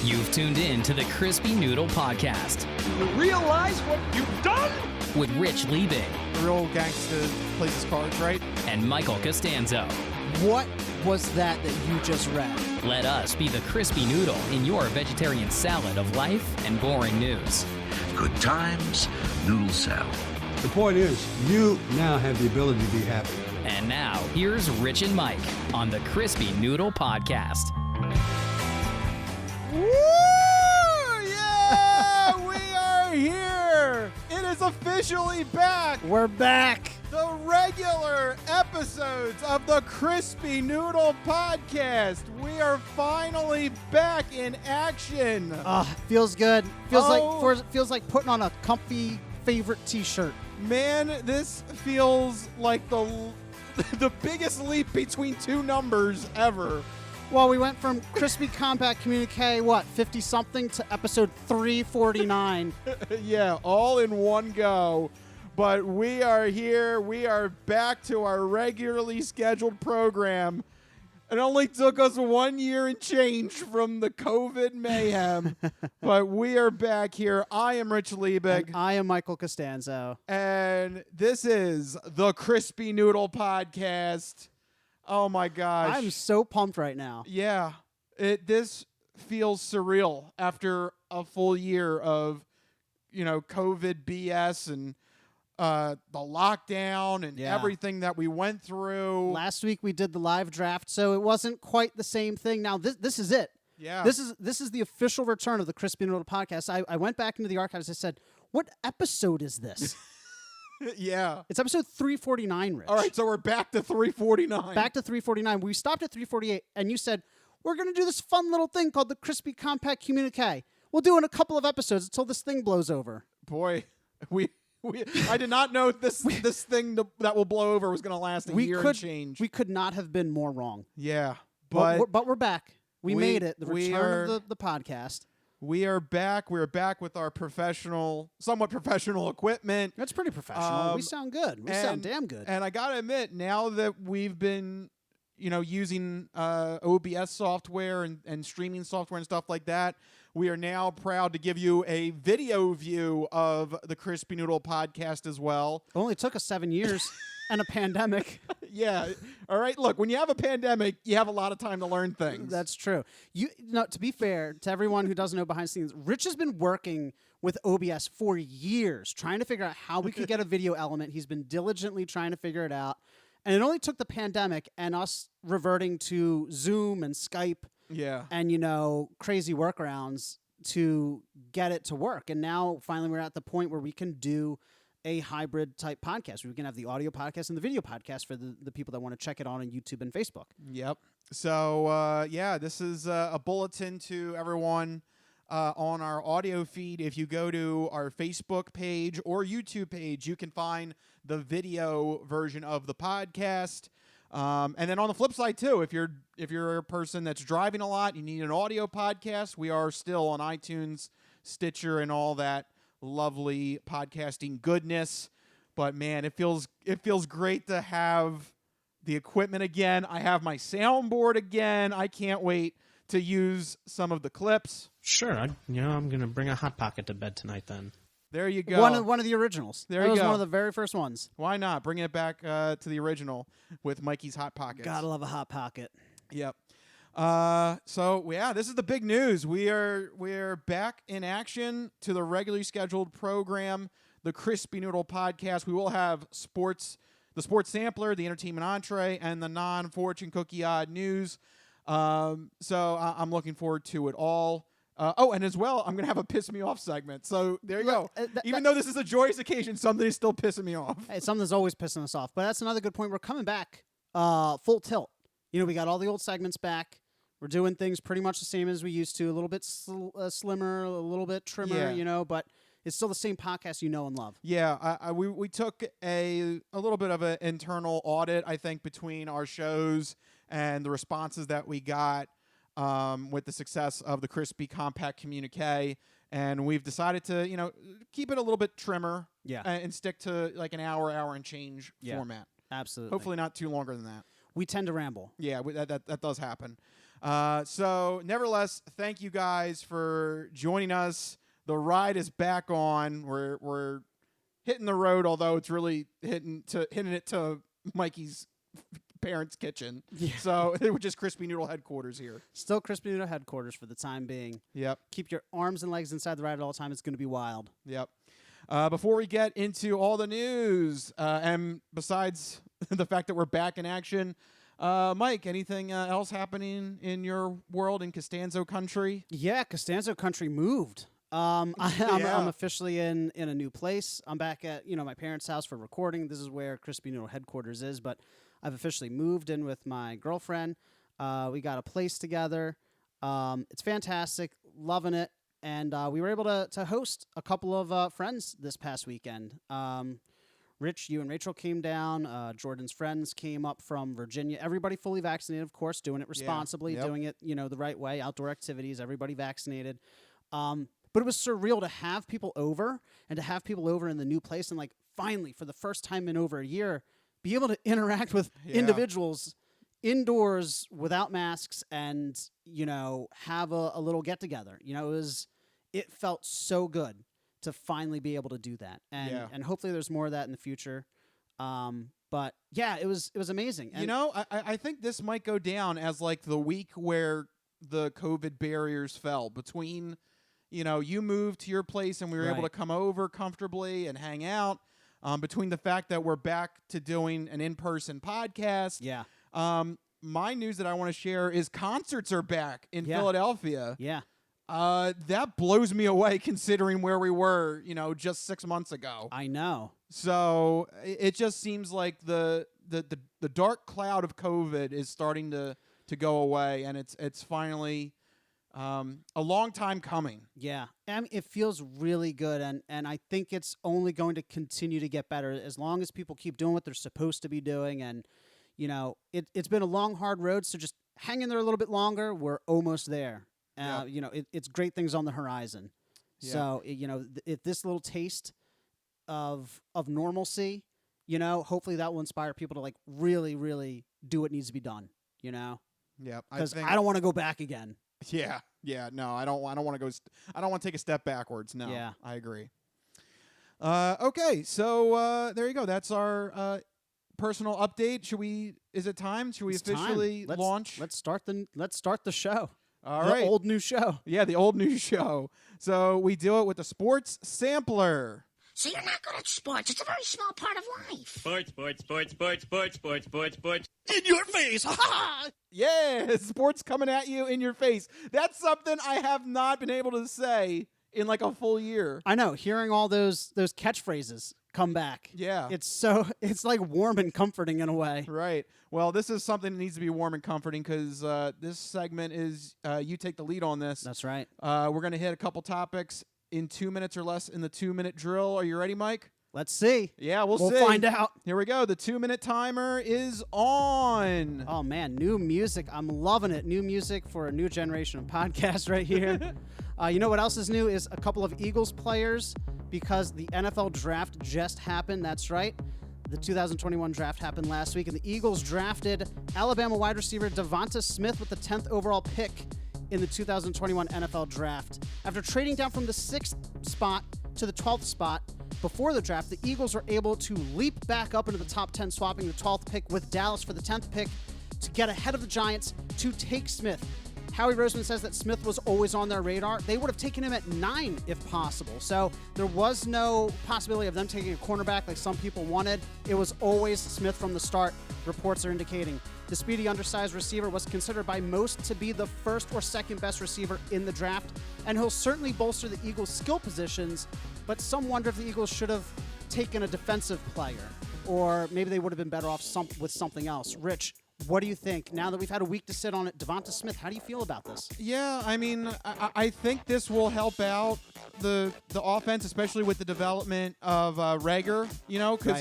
You've tuned in to the Crispy Noodle Podcast You realize what you've done? with Rich Liebig A real gangster plays his cards right. and Michael Costanzo. What was that you just read? Let us be the Crispy Noodle in your vegetarian salad of life and boring news. Good times, noodle salad. The point is, you now have the ability to be happy. And now, here's Rich and Mike on the Crispy Noodle Podcast. Woo! Yeah! We are here! It is officially back! We're back. The regular episodes of the Crispy Noodle Podcast. We are finally back in action. Feels good. Oh. Feels like putting on a comfy favorite T-shirt. Man, this feels like the biggest leap between two numbers ever. Well, we went from Crispy Compact Communique, 50-something, to episode 349. Yeah, all in one go. But we are here. We are back to our regularly scheduled program. It only took us 1 year and change from the COVID mayhem. But we are back here. I am Rich Liebig. And I am Michael Costanzo. And this is the Crispy Noodle Podcast. Oh, my gosh. I'm so pumped right now. Yeah. This feels surreal after a full year of, COVID BS and the lockdown and Yeah. everything that we went through. Last week we did the live draft, so it wasn't quite the same thing. Now this is it. Yeah. This is the official return of the Crispy Noodle Podcast. I went back into the archives. I said, "What episode is this?" Yeah. It's episode 349, Rich. All right, so we're back to 349. Back to 349. We stopped at 348, and you said, we're going to do this fun little thing called the Crispy Compact Communique. We'll do it in a couple of episodes until this thing blows over. Boy, I did not know this thing that will blow over was going to last a year and change. We could not have been more wrong. Yeah. But we're back. We made it. The we return of the podcast. We are back. We're back with our somewhat professional equipment. That's pretty professional. We sound good. We sound damn good. And I got to admit, now that we've been, using OBS software and streaming software and stuff like that, we are now proud to give you a video view of the Crispy Noodle Podcast as well. It only took us 7 years and a pandemic. Yeah. All right. Look, when you have a pandemic, you have a lot of time to learn things. That's true. To be fair to everyone who doesn't know behind the scenes, Rich has been working with OBS for years, trying to figure out how we could get a video element. He's been diligently trying to figure it out. And it only took the pandemic and us reverting to Zoom and Skype Yeah. and, crazy workarounds to get it to work. And now finally we're at the point where we can do a hybrid type podcast. We can have the audio podcast and the video podcast for the people that want to check it on YouTube and Facebook. Yep. So, this is a bulletin to everyone on our audio feed. If you go to our Facebook page or YouTube page, you can find the video version of the podcast. And then on the flip side, too, if you're a person that's driving a lot, you need an audio podcast, we are still on iTunes, Stitcher, and all that lovely podcasting goodness. But man, it feels great to have the equipment again. I have my soundboard again. I can't wait to use some of the clips. Sure, I'm going to bring a Hot Pocket to bed tonight then. There you go. One of the originals. There that you was go. one of the very first ones. Why not? Bring it back to the original with Mikey's Hot Pockets. Gotta love a Hot Pocket. Yep. This is the big news. We're back in action to the regularly scheduled program, the Crispy Noodle Podcast. We will have the sports sampler, the entertainment entree, and the non-fortune cookie odd news. So I'm looking forward to it all. And as well, I'm going to have a piss me off segment. So there you go. Even though this is a joyous occasion, something is still pissing me off. Hey, something's always pissing us off. But that's another good point. We're coming back full tilt. We got all the old segments back. We're doing things pretty much the same as we used to. A little bit slimmer, a little bit trimmer, but it's still the same podcast you know and love. Yeah, we took a little bit of an internal audit, I think, between our shows and the responses that we got with the success of the Crispy Compact Communique, and we've decided to keep it a little bit trimmer, and stick to like an hour and change format. Absolutely. Hopefully not too longer than that. We tend to ramble. Yeah, that does happen. So, nevertheless, thank you guys for joining us. The ride is back on. We're hitting the road, although it's really hitting it to Mikey's parents' kitchen. Yeah. So it was just Crispy Noodle headquarters here. Still Crispy Noodle headquarters for the time being. Yep. Keep your arms and legs inside the ride at all time. It's going to be wild. Yep. Before we get into all the news, and besides the fact that we're back in action, Mike, anything else happening in your world in Costanzo country? Yeah, Costanzo country moved. I'm officially in a new place. I'm back at my parents' house for recording. This is where Crispy Noodle headquarters is, but I've officially moved in with my girlfriend. We got a place together. It's fantastic, loving it, and we were able to host a couple of friends this past weekend. Rich, you and Rachel came down. Jordan's friends came up from Virginia. Everybody fully vaccinated, of course, doing it responsibly, doing it the right way. Outdoor activities, everybody vaccinated. But it was surreal to have people over and to have people over in the new place and finally for the first time in over a year be able to interact with individuals indoors without masks and have a little get together. It felt so good to finally be able to do that, and hopefully there's more of that in the future. But yeah, it was amazing. And I think this might go down as the week where the COVID barriers fell between. You moved to your place and we were able to come over comfortably and hang out. Between the fact that we're back to doing an in-person podcast. Yeah. My news that I want to share is concerts are back in Philadelphia. Yeah. That blows me away considering where we were, just 6 months ago. I know. So it just seems like the dark cloud of COVID is starting to go away, and it's finally a long time coming. Yeah. It feels really good, and I think it's only going to continue to get better as long as people keep doing what they're supposed to be doing. And, it's been a long, hard road, so just hang in there a little bit longer. We're almost there. It's great things on the horizon. Yep. So, if this little taste of normalcy, hopefully that will inspire people to really, really do what needs to be done, Yeah. Because I don't want to go back again. Yeah, no, I don't want to go. I don't want to take a step backwards. No, yeah, I agree. Okay, so there you go. That's our personal update. Is it time? Should we officially launch? Let's start the show. All right, the old new show. Yeah, the old new show. So we do it with the sports sampler. So you're not good at sports. It's a very small part of life. Sports. In your face. Ha ha! Yeah, sports coming at you in your face. That's something I have not been able to say in a full year. I know. Hearing all those catchphrases come back. Yeah. It's warm and comforting in a way. Right. Well, this is something that needs to be warm and comforting because this segment is you take the lead on this. That's right. We're going to hit a couple topics in 2 minutes or less in the 2-minute drill. Are you ready, Mike? Let's see. Yeah, we'll see. We'll find out. Here we go. The 2-minute timer is on. Oh, man. New music. I'm loving it. New music for a new generation of podcasts right here. You know what else is new is a couple of Eagles players because the NFL draft just happened. That's right. The 2021 draft happened last week, and the Eagles drafted Alabama wide receiver Devonta Smith with the 10th overall pick in the 2021 NFL draft. After trading down from the 6th spot to the 12th spot before the draft, the Eagles were able to leap back up into the top 10, swapping the 12th pick with Dallas for the 10th pick to get ahead of the Giants to take Smith. Howie Roseman says that Smith was always on their radar. They would have taken him at 9 if possible. So there was no possibility of them taking a cornerback like some people wanted. It was always Smith from the start, reports are indicating. The speedy, undersized receiver was considered by most to be the first or second best receiver in the draft, and he'll certainly bolster the Eagles' skill positions, but some wonder if the Eagles should have taken a defensive player, or maybe they would have been better off with something else. Rich, what do you think? Now that we've had a week to sit on it, Devonta Smith, how do you feel about this? Yeah, I mean, I think this will help out the offense, especially with the development of Rager, because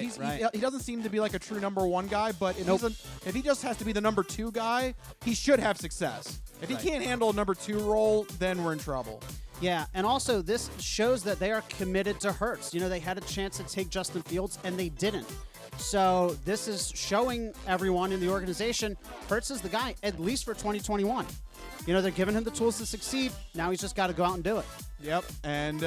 he doesn't seem to be like a true number one guy, but if he just has to be the number 2 guy, he should have success. If he can't handle a number 2 role, then we're in trouble. Yeah, and also this shows that they are committed to Hurts. They had a chance to take Justin Fields, and they didn't. So this is showing everyone in the organization Hurts is the guy, at least for 2021. You know, they're giving him the tools to succeed. Now he's just got to go out and do it. Yep, and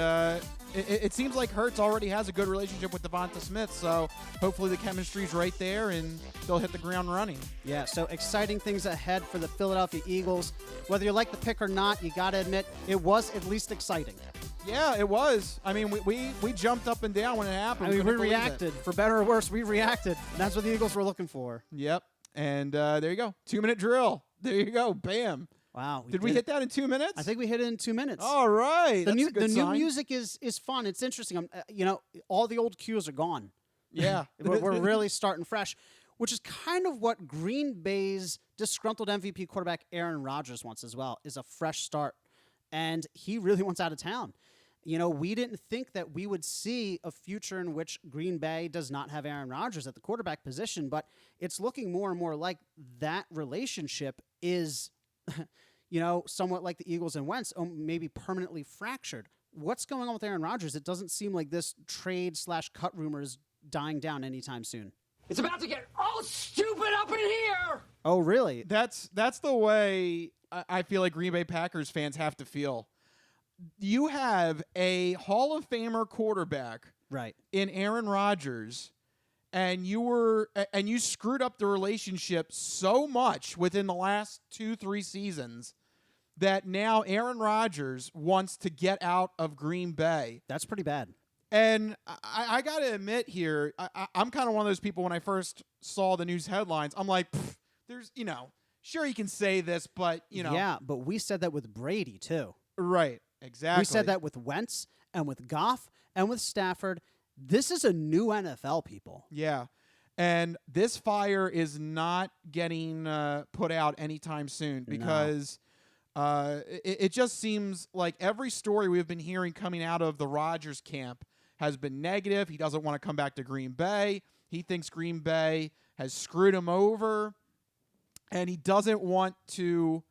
it seems like Hurts already has a good relationship with Devonta Smith, so hopefully the chemistry's right there and they'll hit the ground running. Yeah, so exciting things ahead for the Philadelphia Eagles. Whether you like the pick or not, you got to admit, it was at least exciting. Yeah, it was. I mean, we jumped up and down when it happened. I mean, we Couldn't believe it. reacted. For better or worse, we reacted. And that's what the Eagles were looking for. Yep, and there you go. 2-minute drill. There you go. Bam. Wow. Did we hit that in 2 minutes? I think we hit it in 2 minutes. All right. The That's a good new sign. music is fun. It's interesting. You know, all the old cues are gone. Yeah. We're really starting fresh, which is kind of what Green Bay's disgruntled MVP quarterback Aaron Rodgers wants as well, is a fresh start. And he really wants out of town. You know, we didn't think that we would see a future in which Green Bay does not have Aaron Rodgers at the quarterback position, but it's looking more and more like that relationship is, you know, somewhat like the Eagles and Wentz, maybe permanently fractured. What's going on with Aaron Rodgers? It doesn't seem like this trade/cut rumor is dying down anytime soon. It's about to get all stupid up in here. Oh, really? That's the way I feel like Green Bay Packers fans have to feel. You have a Hall of Famer quarterback Right. in Aaron Rodgers, and you screwed up the relationship so much within the last 2-3 seasons that now Aaron Rodgers wants to get out of Green Bay. That's pretty bad. And I got to admit here, I'm kind of one of those people when I first saw the news headlines, I'm like, there's, you know, sure you can say this, but, you know. Yeah, but we said that with Brady, too. Right, exactly. We said that with Wentz and with Goff and with Stafford. This is a new NFL, people. Yeah. And this fire is not getting put out anytime soon because it just seems like every story we've been hearing coming out of the Rodgers camp has been negative. He doesn't want to come back to Green Bay. He thinks Green Bay has screwed him over. And he doesn't want to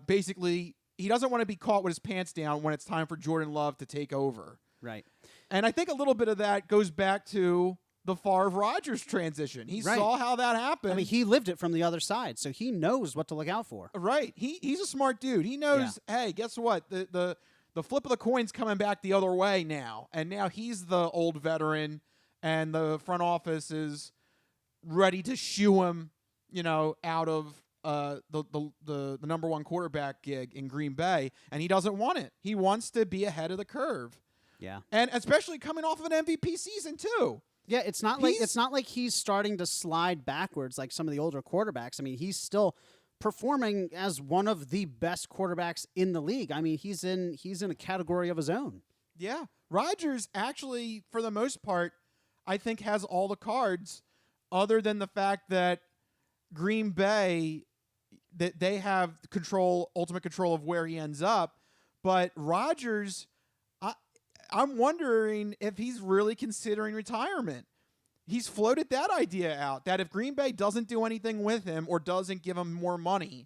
basically, he doesn't want to be caught with his pants down when it's time for Jordan Love to take over. Right. And I think a little bit of that goes back to the Favre-Rodgers transition. He saw how that happened. I mean, he lived it from the other side, so he knows what to look out for. Right. He's a smart dude. He knows, hey, guess what? The flip of the coin's coming back the other way now. And now he's the old veteran, and the front office is ready to shoo him, you know, out of the number one quarterback gig in Green Bay. And he doesn't want it. He wants to be ahead of the curve. Yeah. And especially coming off of an MVP season, too. Yeah, it's not like he's starting to slide backwards like some of the older quarterbacks. I mean, he's still performing as one of the best quarterbacks in the league. I mean, he's in a category of his own. Yeah. Rodgers actually, for the most part, I think has all the cards other than the fact that Green Bay, that they have ultimate control of where he ends up. But Rodgers, I'm wondering if he's really considering retirement. He's floated that idea out, that if Green Bay doesn't do anything with him or doesn't give him more money,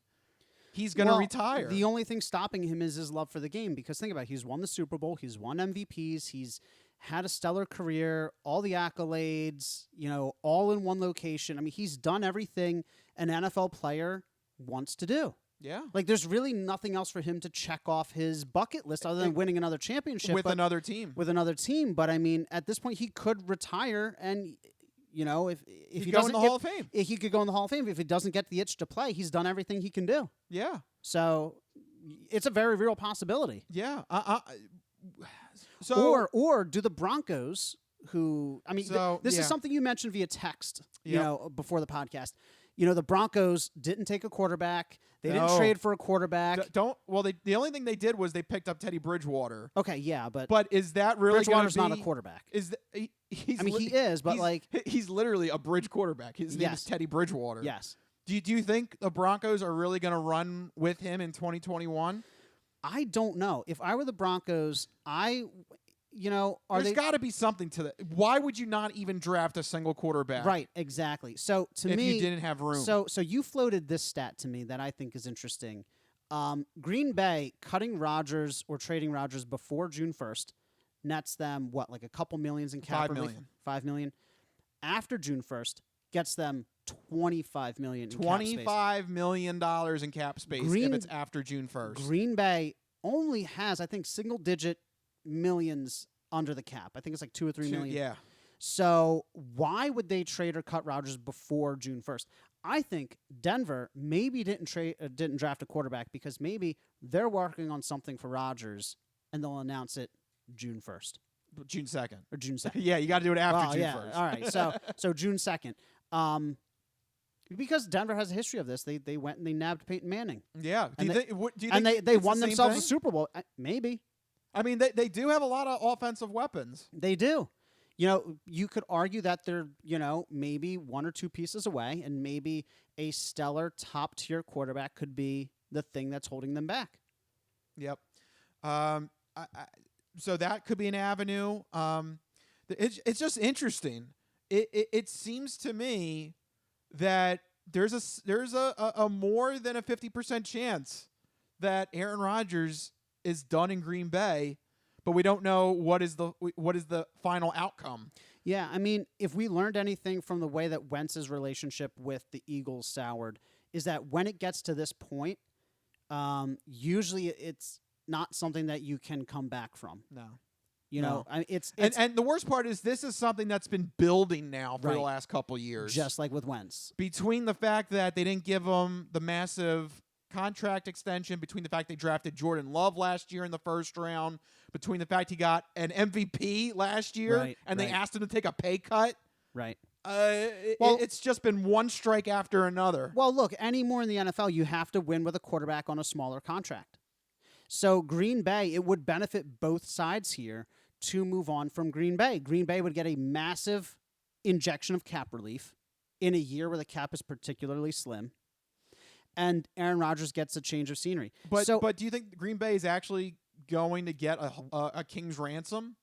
he's going to retire. The only thing stopping him is his love for the game, because think about it, he's won the Super Bowl, he's won MVPs, he's had a stellar career, all the accolades, you know, all in one location. I mean, he's done everything an NFL player wants to do. Yeah. Like, there's really nothing else for him to check off his bucket list other than winning another championship. With another team. With another team. But, I mean, at this point, he could retire and, you know, if he go doesn't in the Hall of Fame. If he could go in the Hall of Fame. If he doesn't get the itch to play, he's done everything he can do. Yeah. So, it's a very real possibility. Yeah. So Or do the Broncos, who, I mean, this is something you mentioned via text, you know, before the podcast. You know, the Broncos didn't take a quarterback. They didn't trade for a quarterback. The only thing they did was they picked up Teddy Bridgewater. Okay, yeah, but is that really Bridgewater's not a quarterback? He is, but he's literally a bridge quarterback. His name is Teddy Bridgewater. Yes. Do you think the Broncos are really going to run with him in 2021? I don't know. If I were the Broncos, There's got to be something to that. Why would you not even draft a single quarterback? Right, exactly. So to me, if you didn't have room. So you floated this stat to me that I think is interesting. Green Bay cutting Rodgers or trading Rodgers before June 1st nets them what, like a couple millions in cap? $5 million. $5 million. after June 1st gets them $25 million in $25 million in cap space if it's after June 1st. Green Bay only has, I think, single-digit millions under the cap. I think it's like 2 or 3 million. Yeah. So why would they trade or cut Rodgers before June 1st? I think Denver maybe didn't draft a quarterback because maybe they're working on something for Rodgers and they'll announce it June 1st. June 2nd. Or June 2nd. Yeah, you got to do it after June 1st. All right. So June 2nd. Because Denver has a history of this. They went and they nabbed Peyton Manning. Yeah. Do you think and they it's won the same themselves thing? a Super Bowl. Maybe. I mean, they do have a lot of offensive weapons. They do. You know, you could argue that they're, maybe 1 or 2 pieces away, and maybe a stellar top-tier quarterback could be the thing that's holding them back. Yep. So that could be an avenue. It's just interesting. It seems to me that there's a more than a 50% chance that Aaron Rodgers is done in Green Bay, but we don't know what is the final outcome. Yeah, I mean, if we learned anything from the way that Wentz's relationship with the Eagles soured, is that when it gets to this point, usually it's not something that you can come back from. No. It's and the worst part is this is something that's been building now for Right. the last couple years. just like with Wentz. Between the fact that they didn't give him the massive contract extension, between the fact they drafted Jordan Love last year in the first round, between the fact he got an MVP last year Right, and they right. asked him to take a pay cut. Right. It's just been one strike after another. Well, look, anymore in the NFL, you have to win with a quarterback on a smaller contract. So Green Bay, it would benefit both sides here to move on from Green Bay. Green Bay would get a massive injection of cap relief in a year where the cap is particularly slim. And Aaron Rodgers gets a change of scenery. But do you think Green Bay is actually going to get a king's ransom?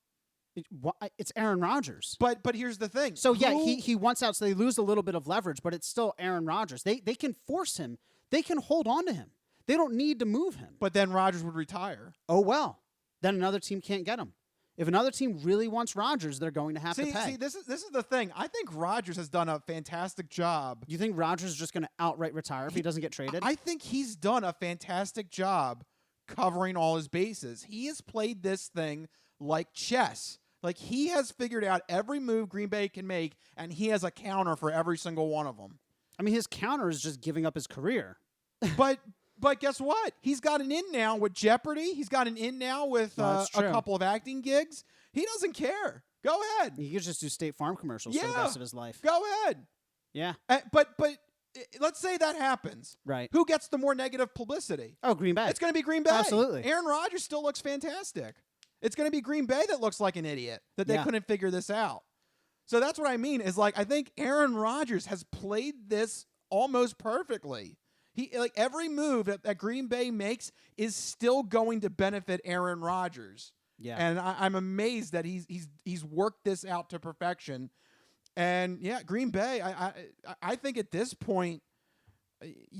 It's Aaron Rodgers. But here's the thing. So, yeah, he wants out, so they lose a little bit of leverage, but it's still Aaron Rodgers. They can force him. They can hold on to him. They don't need to move him. But then Rodgers would retire. Oh, well. Then another team can't get him. If another team really wants Rodgers, they're going to have to pay. See, this is the thing. I think Rodgers has done a fantastic job. You think Rodgers is just going to outright retire if he doesn't get traded? I think he's done a fantastic job covering all his bases. He has played this thing like chess. Like, he has figured out every move Green Bay can make, and he has a counter for every single one of them. I mean, his counter is just giving up his career. But guess what? He's got an in now with Jeopardy. He's got an in now with a couple of acting gigs. He doesn't care. Go ahead. He could just do State Farm commercials for the rest of his life. Go ahead. Yeah. But let's say that happens. Right. Who gets the more negative publicity? Oh, Green Bay. It's going to be Green Bay. Absolutely. Aaron Rodgers still looks fantastic. It's going to be Green Bay that looks like an idiot, that they couldn't figure this out. So that's what I mean is, like, I think Aaron Rodgers has played this almost perfectly. Every move that Green Bay makes is still going to benefit Aaron Rodgers. Yeah. And I'm amazed that he's worked this out to perfection. And yeah, Green Bay, I think at this point,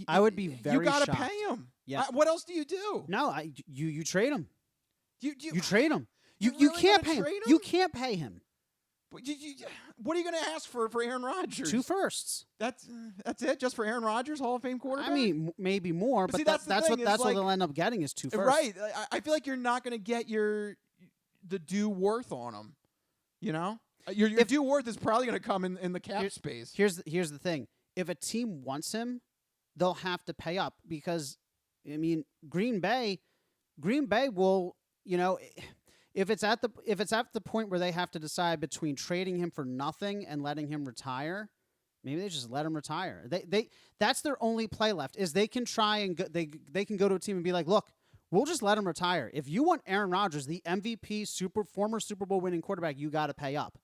I would be very you got to shocked. pay him. Yeah. What else do you do? No, you trade him. You trade him. You really can't gonna pay him. trade him? You can't pay him. What are you going to ask for Aaron Rodgers? 2 firsts. That's it, just for Aaron Rodgers, Hall of Fame quarterback. I mean, maybe more, but see, that's the thing, what like, they'll end up getting is 2 firsts. Right. I feel like you're not going to get the due worth on him. You know, your due worth is probably going to come in the cap space. Here's the thing: if a team wants him, they'll have to pay up because, I mean, Green Bay will, if it's at the point where they have to decide between trading him for nothing and letting him retire, maybe they just let him retire. That's their only play left is they can try and they can go to a team and be like, look, we'll just let him retire. If you want Aaron Rodgers, the MVP, former Super Bowl winning quarterback, you got to pay up.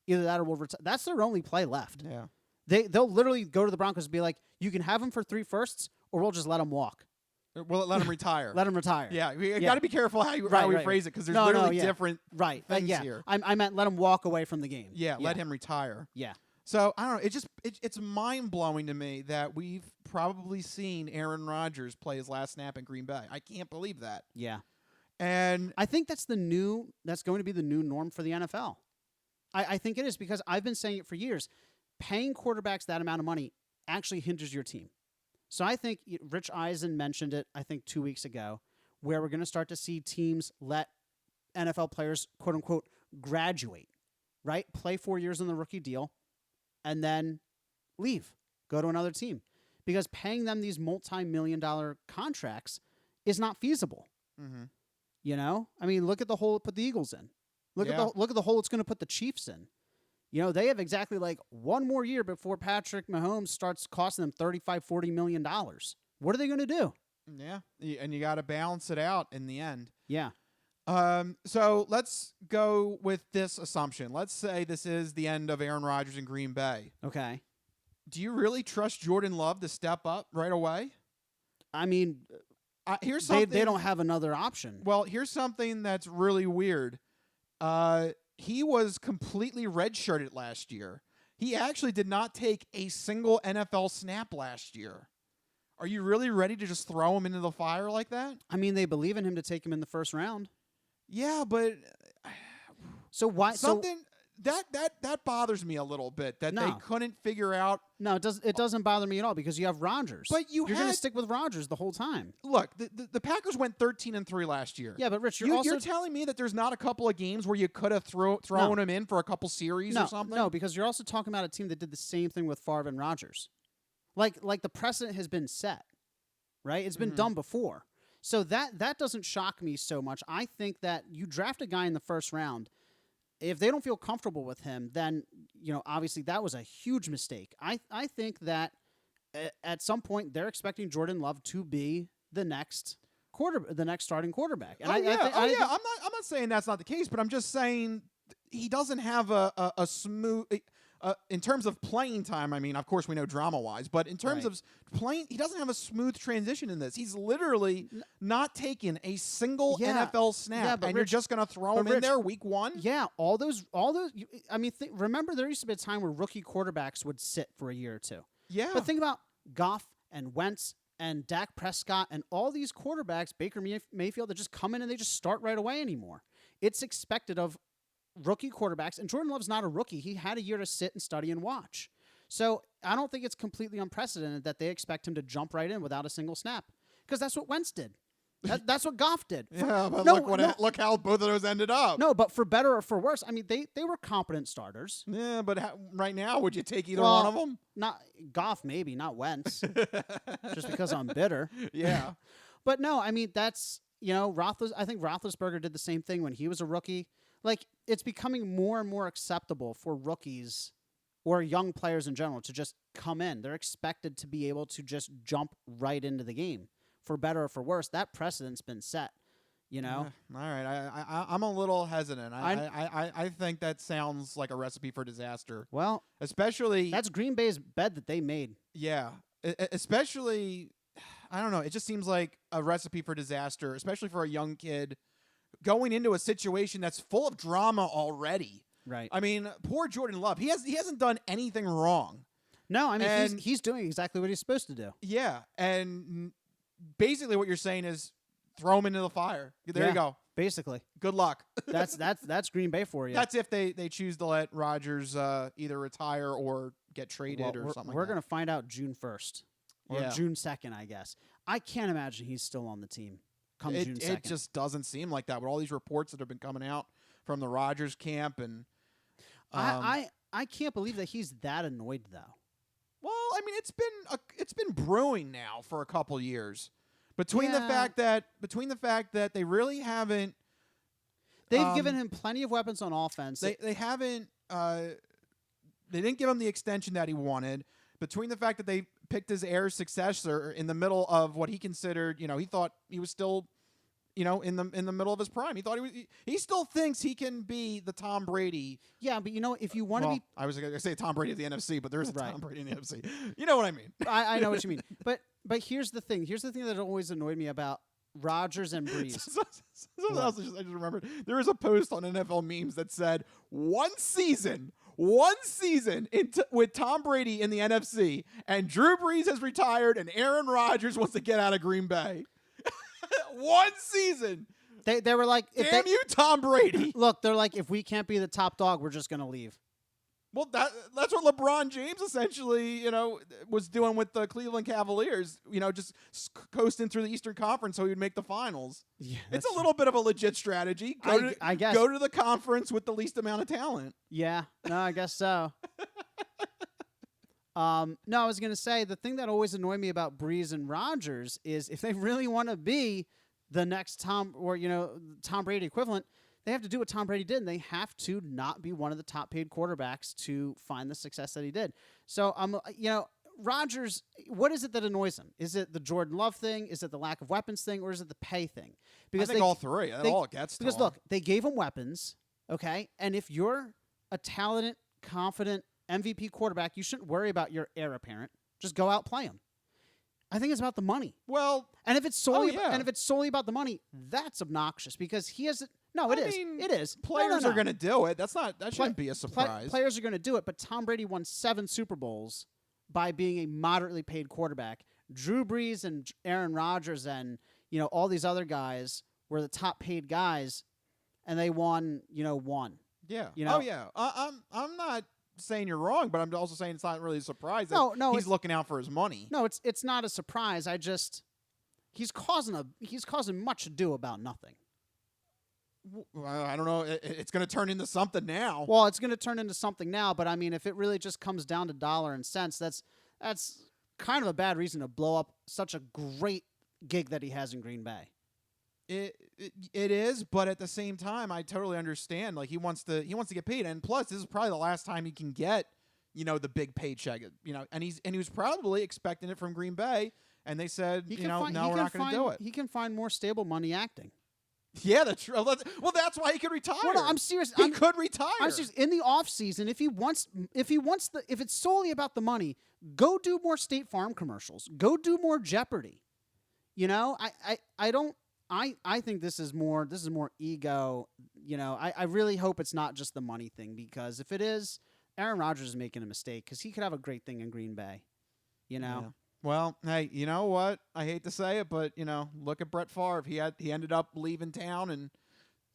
Either that or we'll retire. That's their only play left. Yeah. They'll literally go to the Broncos and be like, you can have him for 3 firsts or we'll just let him walk. Well, let him retire. Let him retire. Yeah, you got to be careful how you phrase it because there's different things here. I meant let him walk away from the game. Yeah, let him retire. Yeah. So I don't know. It's mind blowing to me that we've probably seen Aaron Rodgers play his last snap in Green Bay. I can't believe that. Yeah. And I think that's going to be the new norm for the NFL. I think it is because I've been saying it for years. Paying quarterbacks that amount of money actually hinders your team. So I think Rich Eisen mentioned it, I think 2 weeks ago, where we're going to start to see teams let NFL players, quote unquote, graduate, right? Play 4 years on the rookie deal and then leave, go to another team. Because paying them these multi-million-dollar contracts is not feasible. Mm-hmm. You know? I mean, look at the hole it put the Eagles in. Look at the hole it's going to put the Chiefs in. You know, they have exactly like one more year before Patrick Mahomes starts costing them $35-40 million. What are they going to do? Yeah, and you got to balance it out in the end. Yeah. So let's go with this assumption. Let's say this is the end of Aaron Rodgers in Green Bay. Okay. Do you really trust Jordan Love to step up right away? I mean, here's something. They don't have another option. Well, here's something that's really weird. He was completely redshirted last year. He actually did not take a single NFL snap last year. Are you really ready to just throw him into the fire like that? I mean, they believe in him to take him in the first round. Yeah, but so why something that bothers me a little bit that they couldn't figure out. No, it doesn't bother me at all because you have Rodgers. But you're going to stick with Rodgers the whole time. Look, the Packers went 13-3 last year. Yeah, but Rich, you're telling me that there's not a couple of games where you could have thrown him in for a couple series or something? No, because you're also talking about a team that did the same thing with Favre and Rodgers. Like the precedent has been set, right? It's been done before. So that doesn't shock me so much. I think that you draft a guy in the first round. If they don't feel comfortable with him, then, you know, obviously that was a huge mistake. I think that at some point they're expecting Jordan Love to be the next starting quarterback. And I'm not saying that's not the case, but I'm just saying he doesn't have a smooth in terms of playing time. I mean, of course we know drama-wise, but in terms of playing, he doesn't have a smooth transition in this. He's literally not taken a single NFL snap, and you're just going to throw him in there week one? Yeah, all those. I mean, remember there used to be a time where rookie quarterbacks would sit for a year or two. Yeah. But think about Goff and Wentz and Dak Prescott and all these quarterbacks, Baker Mayfield, that just come in and they just start right away anymore. It's expected of rookie quarterbacks, and Jordan Love's not a rookie. He had a year to sit and study and watch. So I don't think it's completely unprecedented that they expect him to jump right in without a single snap, because that's what Wentz did. That's what Goff did. Yeah, but look how both of those ended up. No, but for better or for worse, I mean, they were competent starters. Yeah, but right now, would you take either one of them? Not Goff, maybe, not Wentz, just because I'm bitter. Yeah. But no, I mean, that's, you know, I think Roethlisberger did the same thing when he was a rookie. Like, it's becoming more and more acceptable for rookies or young players in general to just come in. They're expected to be able to just jump right into the game, for better or for worse. That precedent's been set, you know? All right. I'm a little hesitant. I think that sounds like a recipe for disaster. Well, especially... That's Green Bay's bed that they made. Yeah. Especially, I don't know, it just seems like a recipe for disaster, especially for a young kid going into a situation that's full of drama already. Right. I mean, poor Jordan Love. He hasn't done anything wrong. No, I mean, he's doing exactly what he's supposed to do. Yeah, and basically what you're saying is throw him into the fire. There you go. Basically. Good luck. That's Green Bay for you. That's if they choose to let Rodgers either retire or get traded or something. We're going to find out June 1st or June 2nd, I guess. I can't imagine he's still on the team come June 2nd. It just doesn't seem like that with all these reports that have been coming out from the Rodgers camp. And I can't believe that he's that annoyed, though. Well, I mean, it's been brewing now for a couple years. Between the fact that they really haven't, they've given him plenty of weapons on offense. They haven't. They didn't give him the extension that he wanted. Between the fact that they picked his heir successor in the middle of what he considered, you know, he thought he was still, you know, in the middle of his prime. He thought he still thinks he can be the Tom Brady. Yeah, but you know, if you want to be, I was going to say Tom Brady of the NFC, but there is a Tom Brady in the NFC. You know what I mean? I know what you mean. But here's the thing. Here's the thing that always annoyed me about Rodgers and Breeze. Something else I just remembered. There was a post on NFL memes that said one season with Tom Brady in the NFC, and Drew Brees has retired, and Aaron Rodgers wants to get out of Green Bay. One season. They were like, Damn you, Tom Brady. Look, they're like, if we can't be the top dog, we're just gonna leave. Well, that's what LeBron James essentially, was doing with the Cleveland Cavaliers. Just coasting through the Eastern Conference so he would make the finals. Yeah, it's a little bit of a legit strategy. I guess. Go to the conference with the least amount of talent. Yeah, no, I guess so. No, I was gonna say the thing that always annoyed me about Breeze and Rodgers is if they really want to be the next Tom Brady equivalent, they have to do what Tom Brady did, and they have to not be one of the top paid quarterbacks to find the success that he did. So, Rodgers, what is it that annoys him? Is it the Jordan Love thing? Is it the lack of weapons thing? Or is it the pay thing? Because I think all three. That all gets to Because him. look, they gave him weapons, okay? And if you're a talented, confident MVP quarterback, you shouldn't worry about your heir apparent. Just go out, play him. I think it's about the money. Well, and if it's solely about the money, that's obnoxious because he has. No, it is. It is. Players are going to do it. That shouldn't be a surprise. Players are going to do it, but Tom Brady won 7 Super Bowls by being a moderately paid quarterback. Drew Brees and Aaron Rodgers and all these other guys were the top paid guys, and they won one. Yeah. Oh yeah. I'm not saying you're wrong, but I'm also saying it's not really a surprise that he's looking out for his money. No, it's not a surprise. He's causing much ado about nothing. I don't know. It's going to turn into something now. Well, it's going to turn into something now, but I mean, if it really just comes down to dollar and cents, that's kind of a bad reason to blow up such a great gig that he has in Green Bay. It is, but at the same time, I totally understand. Like he wants to get paid, and plus, this is probably the last time he can get the big paycheck. And he was probably expecting it from Green Bay, and they said, no, we're not going to do it. He can find more stable money acting. Yeah, that's true. Well, that's why he could retire. Well, no, I'm serious. He could retire. I'm serious. In the off season, if it's solely about the money, go do more State Farm commercials. Go do more Jeopardy. I think this is more ego. I really hope it's not just the money thing, because if it is, Aaron Rodgers is making a mistake because he could have a great thing in Green Bay. Yeah. Well, hey, you know what? I hate to say it, but look at Brett Favre. He ended up leaving town and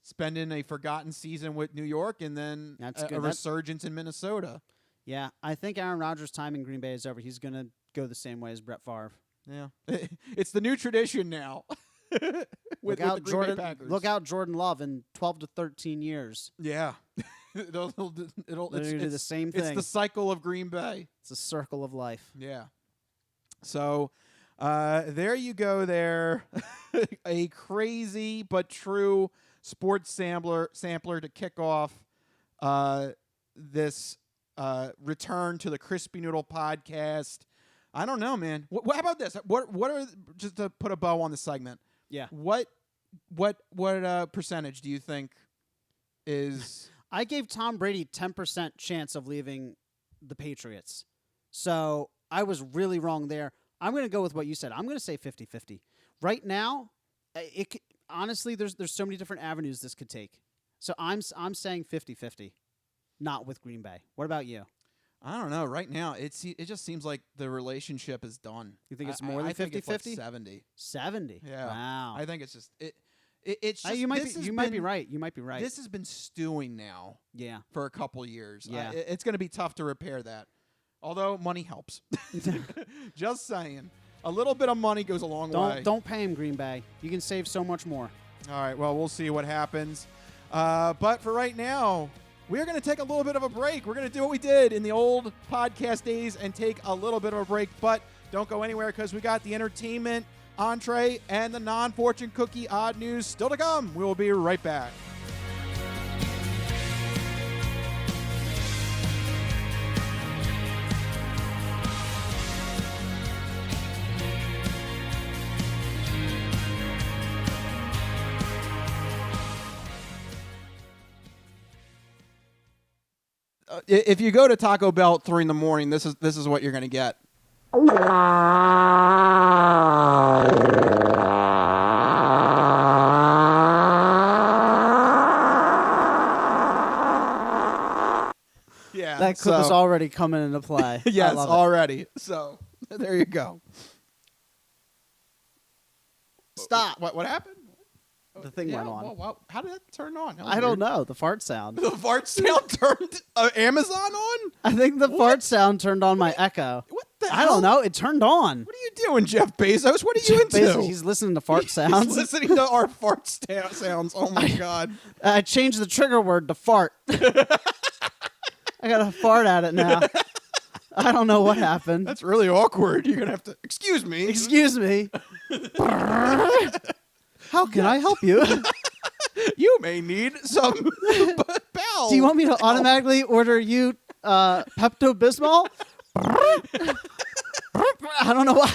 spending a forgotten season with New York, and then a resurgence in Minnesota. Yeah, I think Aaron Rodgers' time in Green Bay is over. He's gonna go the same way as Brett Favre. Yeah, it's the new tradition now. Look out, Jordan Love in 12 to 13 years. Yeah, it'll do the same thing. It's the cycle of Green Bay. It's a circle of life. Yeah. So there you go there. A crazy but true sports sampler to kick off this return to the Crispy Noodle Podcast. I don't know, man. How about this? What are, just to put a bow on the segment? Yeah. What percentage do you think is? I gave Tom Brady 10% chance of leaving the Patriots. So I was really wrong there. I'm going to go with what you said. I'm going to say 50-50. Right now, honestly, there's so many different avenues this could take. So I'm saying 50-50, not with Green Bay. What about you? I don't know. Right now, it just seems like the relationship is done. You think it's more than 50-50? I think it's like 70. 70? Yeah. Wow. I think it's just it's just, you might be right. You might be right. This has been stewing now. Yeah. For a couple years. Yeah. It's going to be tough to repair that. Although money helps. Just saying. A little bit of money goes a long way. Don't pay him, Green Bay. You can save so much more. All right. Well, we'll see what happens. But for right now, we're going to take a little bit of a break. We're going to do what we did in the old podcast days and take a little bit of a break. But don't go anywhere, because we got the entertainment, entree, and the non-fortune cookie odd news still to come. We will be right back. If you go to Taco Bell at 3 a.m, this is what you're going to get. Yeah, that clip is already coming into play. Yes, already. So there you go. Stop. What happened? The thing went on. Well, how did that turn on? That was I don't weird. know. The fart sound. The fart sound turned Amazon on? I think the fart sound turned on my Echo. What the I hell? don't know. It turned on. What are you doing, Jeff Bezos? What are you into? Basically, he's listening to fart sounds. He's listening to our fart sounds. Oh my God. I changed the trigger word to fart. I got to fart at it now. I don't know what happened. That's really awkward. You're going to have to... Excuse me. Excuse me. How can I help you? You may need some bowel. Do you want me to automatically order you Pepto-Bismol? I don't know why.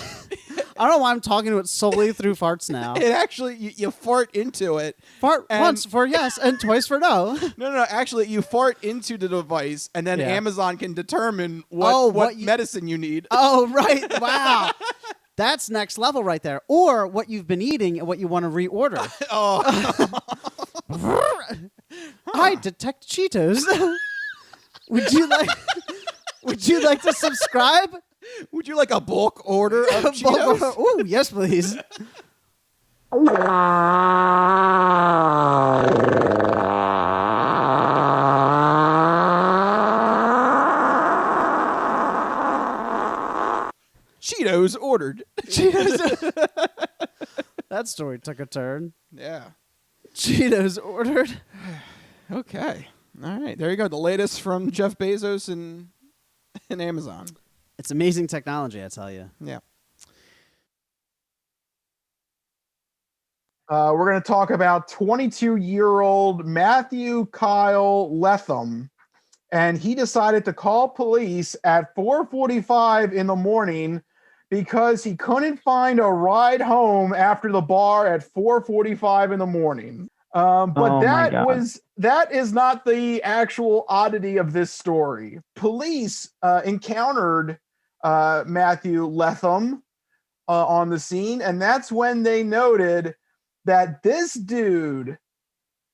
I don't know why I'm talking to it solely through farts now. It actually, you fart into it. Fart and- once for yes and twice for no. No. Actually, you fart into the device, and then Yeah. Amazon can determine what you- medicine you need. Oh, right. Wow. That's next level right there. Or what you've been eating and what you want to reorder. I detect Cheetos. Would you like to subscribe? Would you like a bulk order of Cheetos? Oh, yes, please. Cheetos ordered. Cheetos. That story took a turn. Yeah. Cheetos ordered. Okay. All right. There you go. The latest from Jeff Bezos and Amazon. It's amazing technology, I tell you. Yeah. We're going to talk about 22-year-old Matthew Kyle Letham. And he decided to call police at 4:45 in the morning because he couldn't find a ride home after the bar at 4:45 in the morning. But that is not the actual oddity of this story. Police encountered Matthew Letham on the scene, and that's when they noted that this dude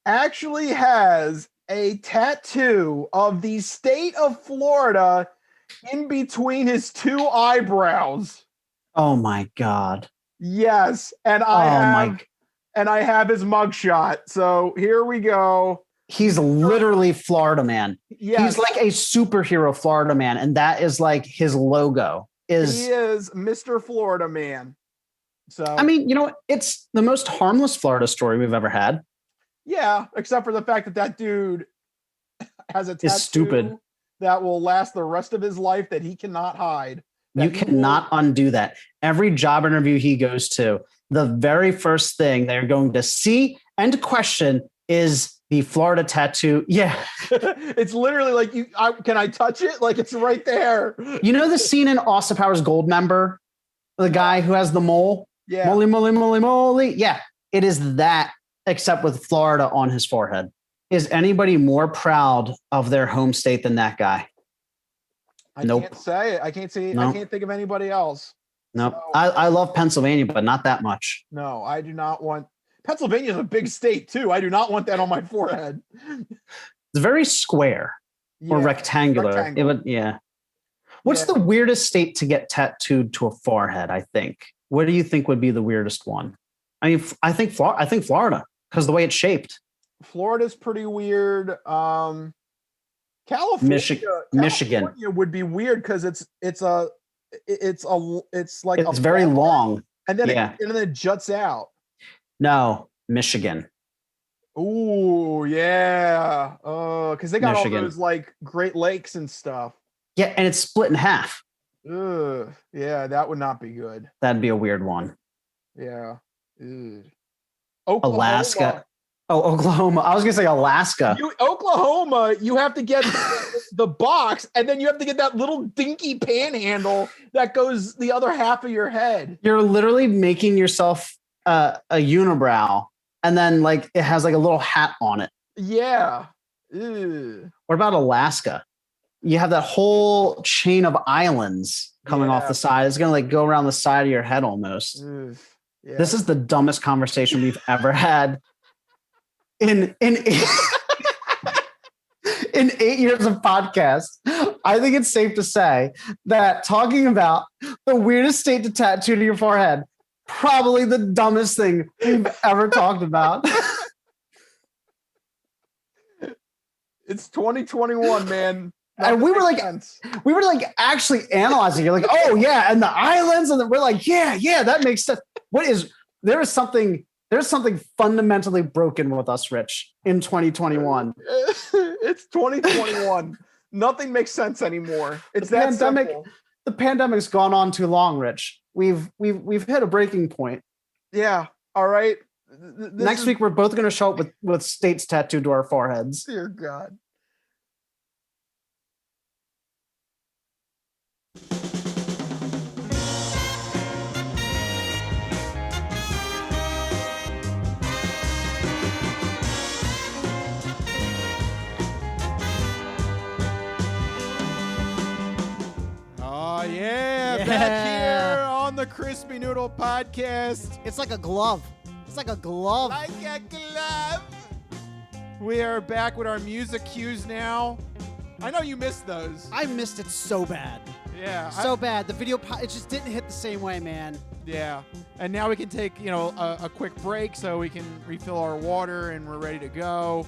actually has a tattoo of the state of Florida in between his two eyebrows. Oh my God. Yes, and I have his mugshot. So here we go. He's literally Florida man. Yes. He's like a superhero Florida man, and that is like his logo. He is Mr. Florida Man. So I mean, you know, it's the most harmless Florida story we've ever had. yeah, except for the fact that dude has a tattoo Is stupid. that will last the rest of his life that he cannot hide. You That he cannot undo that. Every job interview he goes to, the very first thing they're going to see and question is the Florida tattoo. Yeah. It's literally like, can I touch it? Like, it's right there. You know the scene in Austin Powers Goldmember? The guy who has the mole? Yeah. Moly, moly, moly, moly. Yeah. It is that, except with Florida on his forehead. Is anybody more proud of their home state than that guy? I Nope. can't say it. I can't see. No. I can't think of anybody else. No, So- I love Pennsylvania, but not that much. No, I do not want. Pennsylvania is a big state too. I do not want that on my forehead. It's very square or Yeah, rectangular. It rectangular. would, yeah. What's Yeah. the weirdest state to get tattooed to a forehead? I think. What do you think would be the weirdest one? I mean, I think Florida because the way it's shaped. Florida's pretty weird. California, Michigan. California would be weird because it's like It's very ball, long. and then yeah. and then it juts out. No, Michigan. Ooh, yeah. Because they got Michigan. all those like Great Lakes and stuff. Yeah, and it's split in half. Ugh, yeah, that would not be good. That'd be a weird one. Yeah. Ugh. Oklahoma. Alaska. Oh, Oklahoma. I was gonna say Alaska. Oklahoma, you have to get the box, and then you have to get that little dinky panhandle that goes the other half of your head. You're literally making yourself a unibrow, and then like it has like a little hat on it. Yeah. Ugh. What about Alaska? You have that whole chain of islands coming off Yeah. the side. It's gonna like go around the side of your head almost. Ugh. Yeah. This is the dumbest conversation we've ever had. In 8 years of podcast, I think it's safe to say that talking about the weirdest state to tattoo to your forehead, probably the dumbest thing we've ever talked about. It's 2021, man. And we were like actually analyzing it, like, oh yeah, and the islands, and we're like, yeah, that makes sense. There's something fundamentally broken with us, Rich, in 2021. It's 2021. Nothing makes sense anymore. It's the that pandemic. simple. The pandemic's gone on too long, Rich. We've hit a breaking point. Yeah. All right. Next week we're both going to show up with states tattooed to our foreheads. Dear God. Oh, yeah. Back here on the Crispy Noodle Podcast. It's like a glove. It's like a glove. Like a glove. We are back with our music cues now. I know you missed those. I missed it so bad. Yeah. So bad. The video, it just didn't hit the same way, man. Yeah. And now we can take, a quick break so we can refill our water and we're ready to go.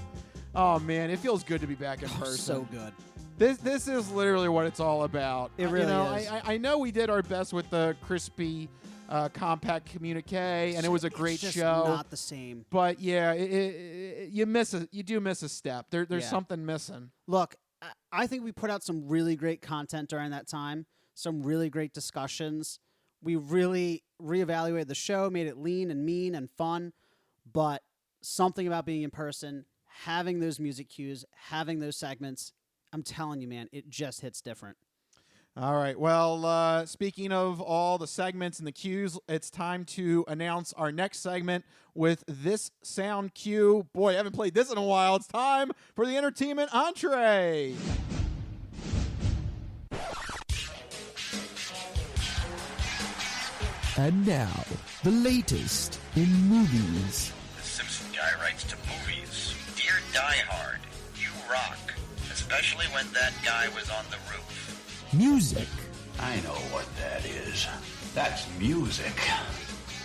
Oh, man. It feels good to be back in person. So good. This is literally what it's all about. It really is. I know we did our best with the crispy compact communique, and it was a great just show. Not the same. But yeah, you do miss a step. There's something missing. Look, I think we put out some really great content during that time. Some really great discussions. We really reevaluated the show, made it lean and mean and fun. But something about being in person, having those music cues, having those segments. I'm telling you, man, it just hits different. All right. Well, speaking of all the segments and the cues, it's time to announce our next segment with this sound cue. Boy, I haven't played this in a while. It's time for the entertainment entree. And now, the latest in movies. The Simpson guy writes to movies. Dear Die Hard, you rock. Especially when that guy was on the roof. Music. I know what that is. That's music.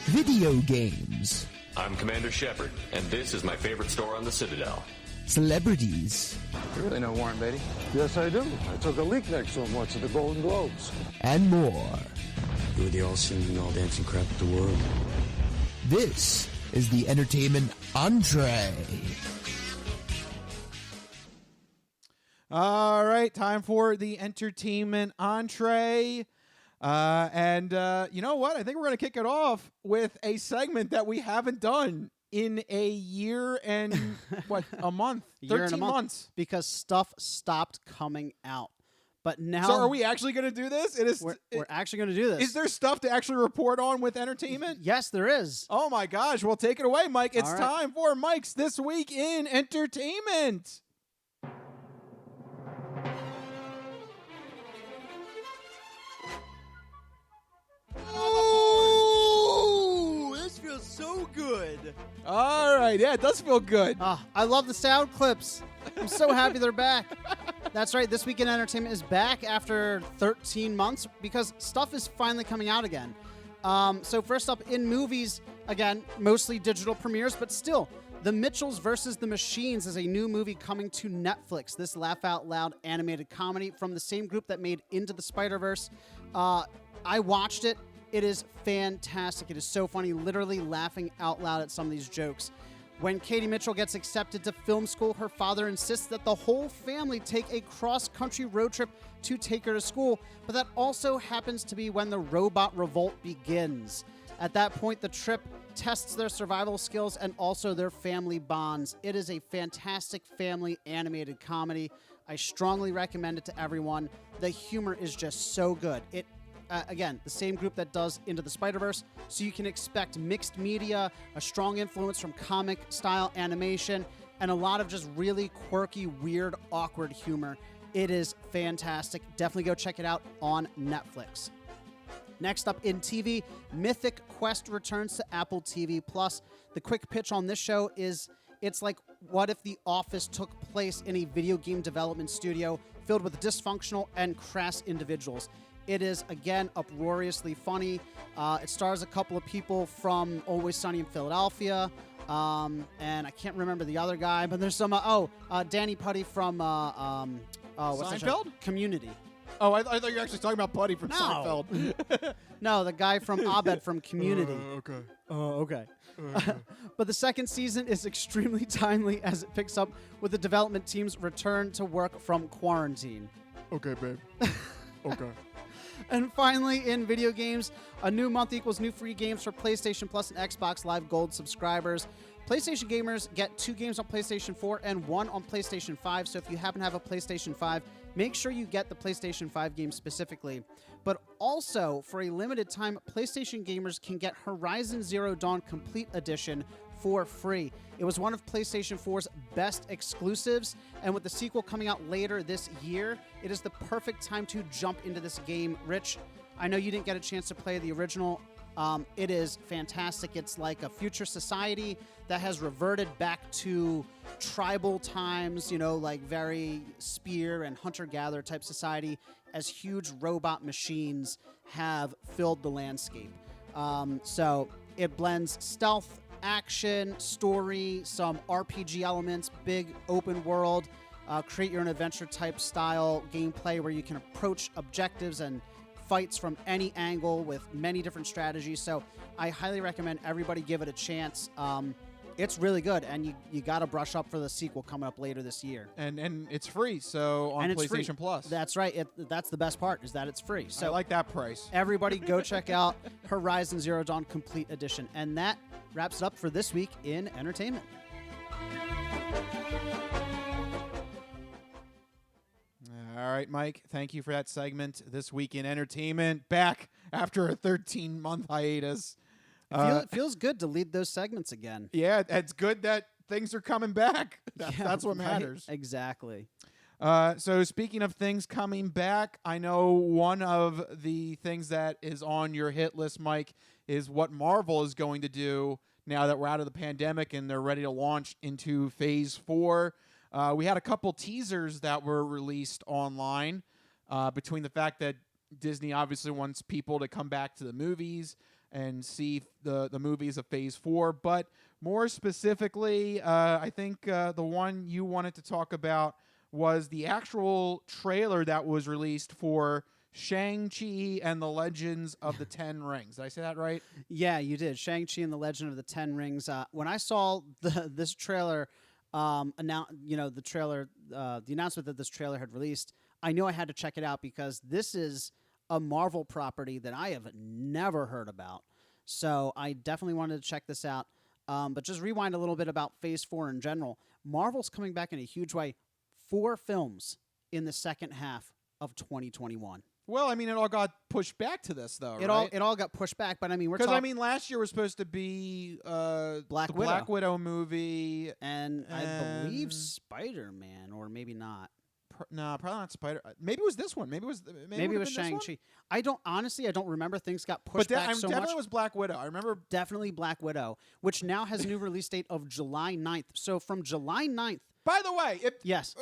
Video games. I'm Commander Shepard, and this is my favorite store on the Citadel. Celebrities. You really know Warren Beatty? Yes, I do. I took a leak next to him once at the Golden Globes. And more. You were the all-singing, all-dancing crap of the world. This is the entertainment entree. All right, time for the entertainment entree. And you know what? I think we're going to kick it off with a segment that we haven't done in a year and, a month? 13 months. Because stuff stopped coming out. But now... So are we actually going to do this? We're actually going to do this. Is there stuff to actually report on with entertainment? Yes, there is. Oh, my gosh. Well, take it away, Mike. It's time for Mike's This Week in Entertainment. Oh, this feels so good. All right. Yeah, it does feel good. I love the sound clips. I'm so happy they're back. That's right. This Week in Entertainment is back after 13 months because stuff is finally coming out again. So first up in movies, again, mostly digital premieres, but still, The Mitchells vs. the Machines is a new movie coming to Netflix. This laugh-out-loud animated comedy from the same group that made Into the Spider-Verse. I watched it. It is fantastic. It is so funny, literally laughing out loud at some of these jokes. When Katie Mitchell gets accepted to film school, her father insists that the whole family take a cross-country road trip to take her to school, but that also happens to be when the robot revolt begins. At that point, the trip tests their survival skills and also their family bonds. It is a fantastic family animated comedy. I strongly recommend it to everyone. The humor is just so good. Again, the same group that does Into the Spider-Verse, so you can expect mixed media, a strong influence from comic-style animation, and a lot of just really quirky, weird, awkward humor. It is fantastic. Definitely go check it out on Netflix. Next up in TV, Mythic Quest returns to Apple TV+. The quick pitch on this show is it's like what if The Office took place in a video game development studio filled with dysfunctional and crass individuals. It is, again, uproariously funny. It stars a couple of people from Always Sunny in Philadelphia. And I can't remember the other guy, but there's some, Danny Putty from, what's that show? Seinfeld? Community. Oh, I thought you were actually talking about Putty from Seinfeld. No, the guy from Abed from Community. Okay. Oh, okay. But the second season is extremely timely as it picks up with the development team's return to work from quarantine. Okay, babe. Okay. And finally, in video games, a new month equals new free games for PlayStation Plus and Xbox Live Gold subscribers. PlayStation gamers get 2 games on PlayStation 4 and 1 on PlayStation 5. So if you happen to have a PlayStation 5, make sure you get the PlayStation 5 game specifically. But also, for a limited time, PlayStation gamers can get Horizon Zero Dawn Complete Edition for free. It was one of PlayStation 4's best exclusives, and with the sequel coming out later this year, it is the perfect time to jump into this game. Rich, I know you didn't get a chance to play the original. It is fantastic. It's like a future society that has reverted back to tribal times, like very spear and hunter-gatherer type society, as huge robot machines have filled the landscape. So it blends stealth, action, story, some RPG elements, big open world, create your own adventure type style gameplay where you can approach objectives and fights from any angle with many different strategies. So I highly recommend everybody give it a chance. It's really good, and you got to brush up for the sequel coming up later this year. And it's free, so on PlayStation Plus. That's right. That's the best part, is that it's free. So I like that price. Everybody go check out Horizon Zero Dawn Complete Edition. And that wraps it up for this week in entertainment. All right, Mike, thank you for that segment. This week in entertainment, back after a 13-month hiatus. It feels good to lead those segments again. Yeah, it's good that things are coming back. That's what matters. Right? Exactly. So speaking of things coming back, I know one of the things that is on your hit list, Mike, is what Marvel is going to do now that we're out of the pandemic and they're ready to launch into Phase 4. We had a couple teasers that were released online between the fact that Disney obviously wants people to come back to the movies and see the movies of Phase 4. But more specifically, I think the one you wanted to talk about was the actual trailer that was released for Shang-Chi and the Legends of the Ten Rings. Did I say that right? Yeah, you did. Shang-Chi and the Legend of the Ten Rings. When I saw this trailer, the announcement that this trailer had released, I knew I had to check it out because this is a Marvel property that I have never heard about. So I definitely wanted to check this out. But just rewind a little bit about Phase 4 in general. Marvel's coming back in a huge way. 4 films in the second half of 2021. Well, I mean, it all got pushed back to this, though, It all got pushed back, but I mean, last year was supposed to be Black Widow. Black Widow movie, and I believe Spider-Man, or maybe not. No, probably not Spider. Maybe it was this one. Maybe it was Shang-Chi. I don't remember. Things got pushed back so much. Definitely was Black Widow. I remember definitely Black Widow, which now has a new release date of July 9th. So from July 9th. By the way, yes.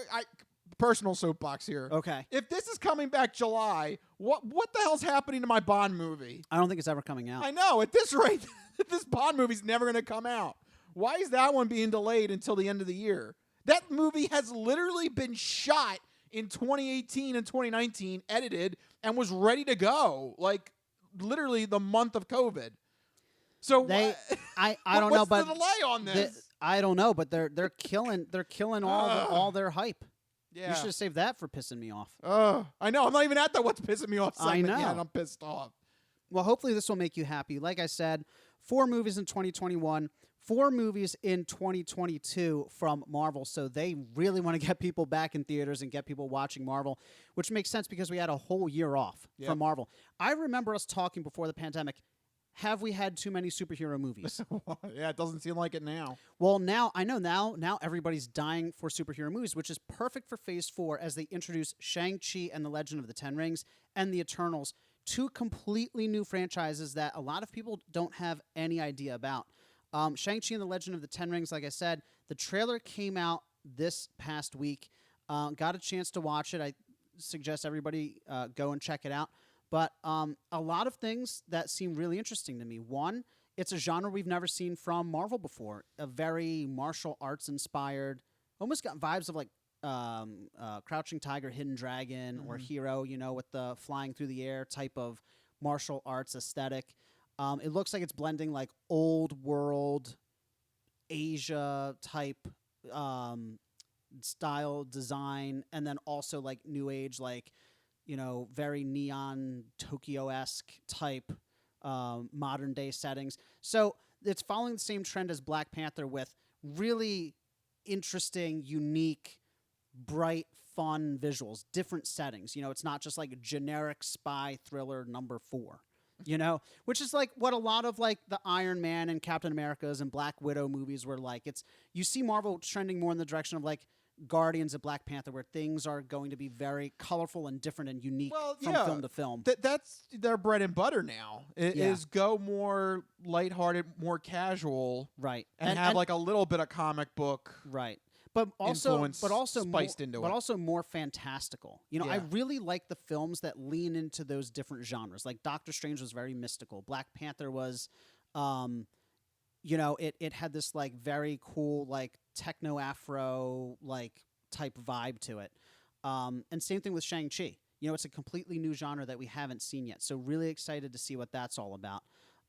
Personal soapbox here. Okay. If this is coming back July, what the hell's happening to my Bond movie? I don't think it's ever coming out. I know. At this rate, this Bond movie's never going to come out. Why is that one being delayed until the end of the year? That movie has literally been shot in 2018 and 2019, edited, and was ready to go. Like, literally the month of COVID. So I don't know, but what's the delay on this? I don't know, but they're killing all their hype. Yeah. You should have saved that for pissing me off. I know. I'm not even at that what's pissing me off segment. I know. Yeah, and I'm pissed off. Well, hopefully this will make you happy. Like I said, 4 movies in 2021, 4 movies in 2022 from Marvel. So they really want to get people back in theaters and get people watching Marvel, which makes sense because we had a whole year off from Marvel. I remember us talking before the pandemic. Have we had too many superhero movies? Yeah, it doesn't seem like it now. Well, now everybody's dying for superhero movies, which is perfect for Phase 4 as they introduce Shang-Chi and the Legend of the Ten Rings and the Eternals, 2 completely new franchises that a lot of people don't have any idea about. Shang-Chi and the Legend of the Ten Rings, like I said, the trailer came out this past week. Got a chance to watch it. I suggest everybody go and check it out. But a lot of things that seem really interesting to me. One, it's a genre we've never seen from Marvel before. A very martial arts inspired, almost got vibes of like Crouching Tiger, Hidden Dragon, or Hero, with the flying through the air type of martial arts aesthetic. It looks like it's blending like old world Asia type style design, and then also like new age, like very neon Tokyo-esque type modern day settings. So it's following the same trend as Black Panther with really interesting, unique, bright, fun visuals, different settings. It's not just like a generic spy thriller number 4. Which is like what a lot of like the Iron Man and Captain America's and Black Widow movies were like. You see Marvel trending more in the direction of like Guardians of Black Panther, where things are going to be very colorful and different and unique from film to film. That's their bread and butter now. It is go more lighthearted, more casual, right, and have like a little bit of comic book, right. But also spiced into it. But also more fantastical. I really like the films that lean into those different genres. Like Doctor Strange was very mystical. Black Panther was, it had this like very cool like techno afro like type vibe to it. And same thing with Shang-Chi. It's a completely new genre that we haven't seen yet. So really excited to see what that's all about.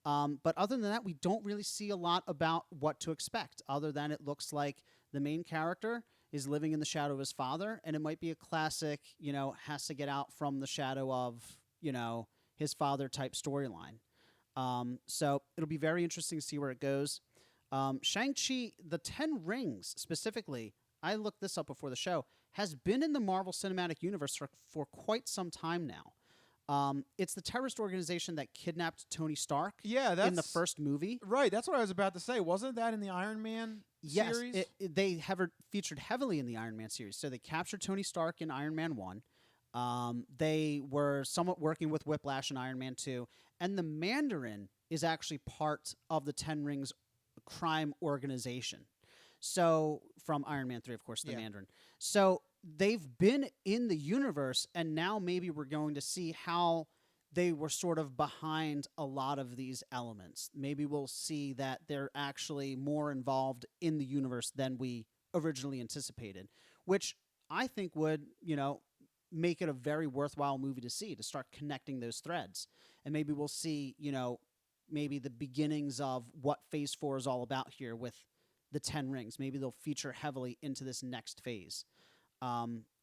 But other than that, we don't really see a lot about what to expect, other than it looks like the main character is living in the shadow of his father, and it might be a classic, has to get out from the shadow of, his father type storyline. So it'll be very interesting to see where it goes. Shang-Chi, the 10 Rings specifically, I looked this up before the show, has been in the Marvel Cinematic Universe for quite some time now. It's the terrorist organization that kidnapped Tony Stark in the first movie. Right, that's what I was about to say. Wasn't that in the Iron Man series? Yes, they have featured heavily in the Iron Man series. So they captured Tony Stark in Iron Man 1. They were somewhat working with Whiplash in Iron Man 2. And the Mandarin is actually part of the 10 Rings crime organization. So from Iron Man 3, of course, the Mandarin. So they've been in the universe, and now maybe we're going to see how they were sort of behind a lot of these elements. Maybe we'll see that they're actually more involved in the universe than we originally anticipated, which I think would, make it a very worthwhile movie to see, to start connecting those threads. And maybe we'll see, maybe the beginnings of what Phase 4 is all about here with the 10 Rings. Maybe they'll feature heavily into this next phase.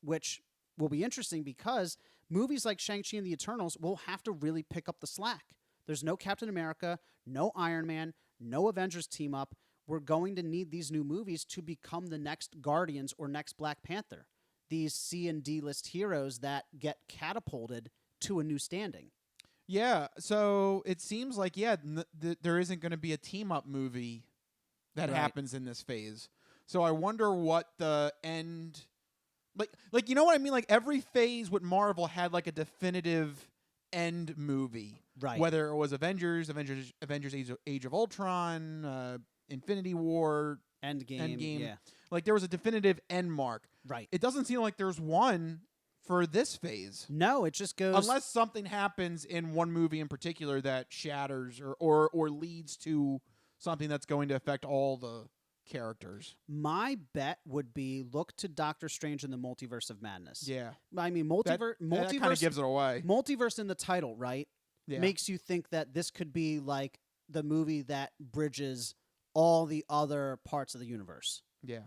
Which will be interesting because movies like Shang-Chi and the Eternals will have to really pick up the slack. There's no Captain America, no Iron Man, no Avengers team up. We're going to need these new movies to become the next Guardians or next Black Panther. These C and D list heroes that get catapulted to a new standing. Yeah, so it seems like, there isn't going to be a team up movie that happens in this phase. So I wonder what the end... Like you know what I mean? Like every phase with Marvel had like a definitive end movie. Right. Whether it was Avengers Age of Ultron, Infinity War, Endgame. Yeah. Like there was a definitive end mark. Right. It doesn't seem like there's one for this phase. No, it just goes... Unless something happens in one movie in particular that shatters or leads to something that's going to affect all the characters. My bet would be look to Doctor Strange in the Multiverse of Madness. Yeah. I mean, multiverse kind of gives it away. Multiverse in the title, right? Yeah. Makes you think that this could be like the movie that bridges all the other parts of the universe. Yeah.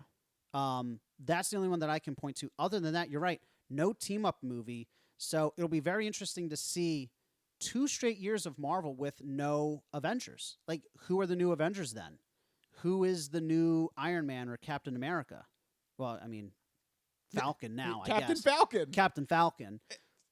That's the only one that I can point to. Other than that, you're right. No team-up movie. So it'll be very interesting to see 2 straight years of Marvel with no Avengers. Like, who are the new Avengers then? Who is the new Iron Man or Captain America? Well, I mean, Falcon now, I guess. Captain Falcon.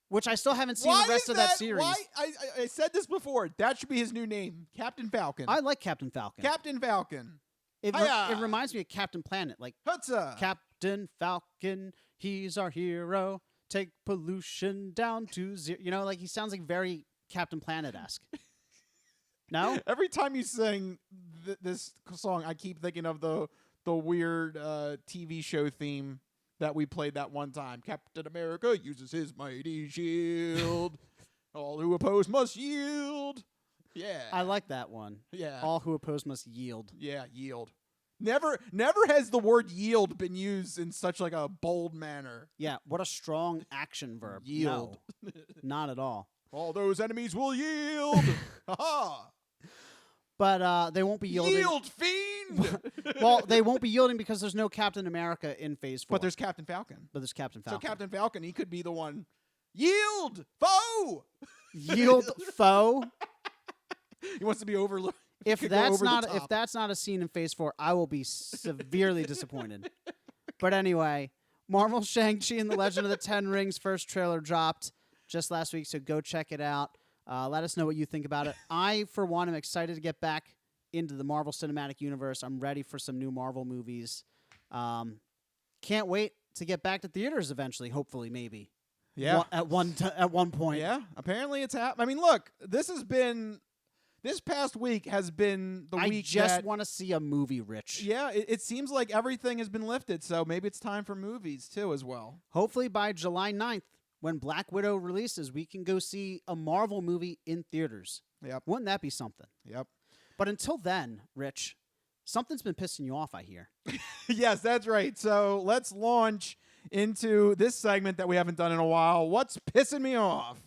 Which I still haven't seen the rest of that series. Why? I said this before. That should be his new name. Captain Falcon. I like Captain Falcon. Captain Falcon. It reminds me of Captain Planet. Like, Hutza. Captain Falcon, he's our hero. Take pollution down to 0. Like he sounds like very Captain Planet-esque. No? Every time you sing this song, I keep thinking of the weird TV show theme that we played that one time. Captain America uses his mighty shield. All who oppose must yield. Yeah. I like that one. Yeah. All who oppose must yield. Yeah, yield. Never has the word yield been used in such like a bold manner. Yeah, what a strong action verb. Yield. No, not at all. All those enemies will yield. Ha-ha. But they won't be yielding. Yield, fiend! Well, they won't be yielding because there's no Captain America in Phase 4. But there's Captain Falcon. But there's Captain Falcon. So Captain Falcon, he could be the one. Yield, foe! Yield, foe? He wants to be overlooked. If that's not a scene in Phase 4, I will be severely disappointed. But anyway, Marvel's Shang-Chi and the Legend of the Ten Rings first trailer dropped just last week, so go check it out. Let us know what you think about it. I, for one, am excited to get back into the Marvel Cinematic Universe. I'm ready for some new Marvel movies. Can't wait to get back to theaters eventually, hopefully, maybe. Yeah. At one point. Yeah, apparently it's happening. I mean, look, this past week has been the week I just want to see a movie, Rich. Yeah, it seems like everything has been lifted, so maybe it's time for movies, too, as well. Hopefully by July 9th, when Black Widow releases, we can go see a Marvel movie in theaters. Yep. Wouldn't that be something? Yep. But until then, Rich, something's been pissing you off, I hear. Yes, that's right. So let's launch into this segment that we haven't done in a while. What's pissing me off?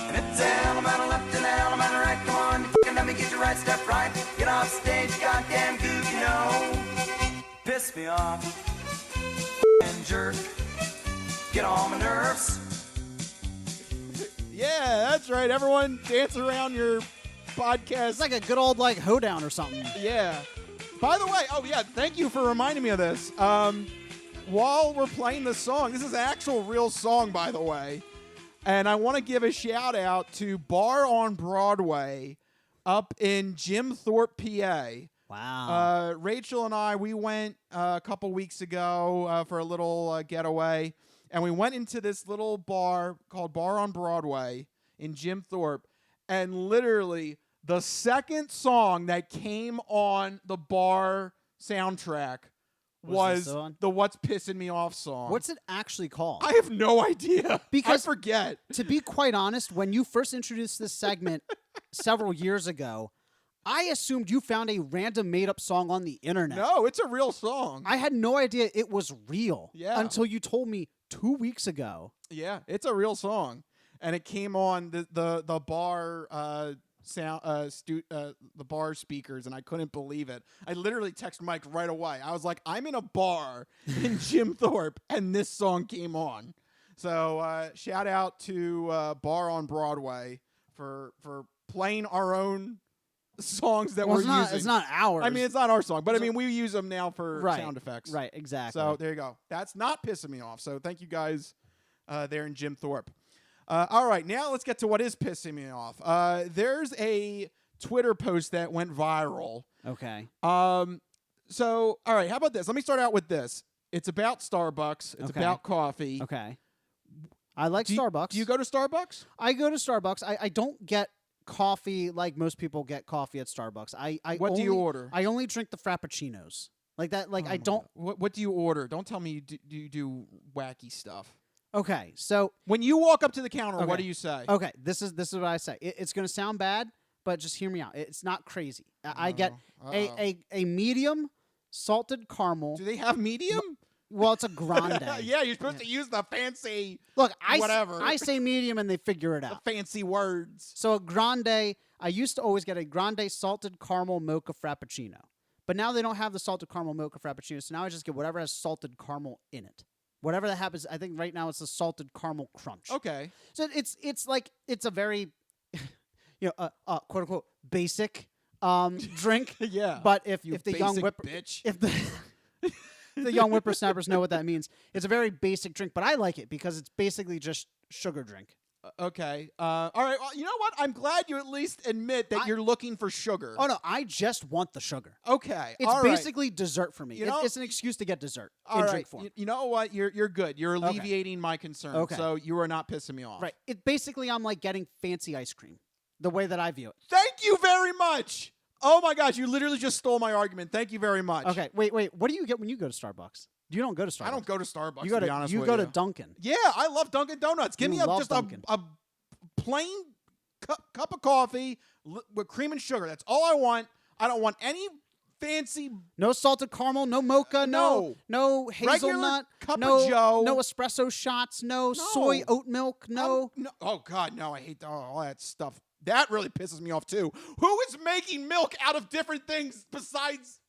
It's element left and element right. Come on, let me get your right step right. Get off stage, goddamn goof, you know. Piss me off and jerk. Get on my nerves. Yeah, that's right. Everyone dance around your podcast. It's like a good old hoedown or something. Yeah. By the way, thank you for reminding me of this. While we're playing this song, this is an actual real song, by the way. And I want to give a shout out to Bar on Broadway up in Jim Thorpe, PA. Wow. Rachel and I, we went a couple weeks ago for a little getaway. And we went into this little bar called Bar on Broadway in Jim Thorpe. And literally, the second song that came on the bar soundtrack was the What's Pissing Me Off song. What's it actually called? I have no idea. Because I forget. To be quite honest, when you first introduced this segment several years ago, I assumed you found a random made-up song on the internet. No, it's a real song. I had no idea it was real until you told me 2 weeks ago. Yeah, it's a real song. And it came on the bar the bar speakers, and I couldn't believe it. I literally texted Mike right away. I was like, I'm in a bar in Jim Thorpe, and this song came on. So shout out to Bar on Broadway for playing our own songs that we're using. It's not ours. I mean, it's not our song, but I mean, we use them now for sound effects. Right, exactly. So there you go. That's not pissing me off. So thank you guys there in Jim Thorpe. All right, now let's get to what is pissing me off. There's a Twitter post that went viral. Okay. So, all right, how about this? Let me start out with this. It's about Starbucks. It's about coffee. Okay. I like Starbucks. Do you go to Starbucks? I go to Starbucks. I don't get coffee like most people get coffee at Starbucks. What do you order? I only drink the Frappuccinos. Like that. Like I don't. What do you order? Don't tell me you do wacky stuff. Okay, so when you walk up to the counter, what do you say? Okay, this is what I say. It's going to sound bad, but just hear me out. It's not crazy. I get a medium salted caramel. Do they have medium? Well, it's a grande. Yeah, you're supposed to use the fancy. Look, whatever. I say medium, and they figure it out. The fancy words. So a grande. I used to always get a grande salted caramel mocha frappuccino, but now they don't have the salted caramel mocha frappuccino. So now I just get whatever has salted caramel in it. Whatever that happens, I think right now it's a salted caramel crunch. Okay. So it's like it's a very, quote unquote basic drink. Yeah. But if the bitch. if the young whippersnappers know what that means, it's a very basic drink. But I like it because it's basically just sugar drink. Okay. All right. Well, you know what? I'm glad you at least admit that you're looking for sugar. Oh, no. I just want the sugar. Okay. It's basically dessert for me. It's an excuse to get dessert in drink form. You know what? You're good. You're alleviating my concern. Okay. So you are not pissing me off. Right. Basically, I'm like getting fancy ice cream, the way that I view it. Thank you very much. Oh, my gosh. You literally just stole my argument. Thank you very much. Okay. Wait. What do you get when you go to Starbucks? You don't go to Starbucks. I don't go to Starbucks. You go to be honest with you go to Dunkin'. Yeah, I love Dunkin' Donuts. Give me just a plain cup of coffee with cream and sugar. That's all I want. I don't want any fancy. No salted caramel, no mocha, no hazelnut, cup no of Joe, no espresso shots, no soy oat milk, no. Oh God, no! I hate all that stuff. That really pisses me off too. Who is making milk out of different things besides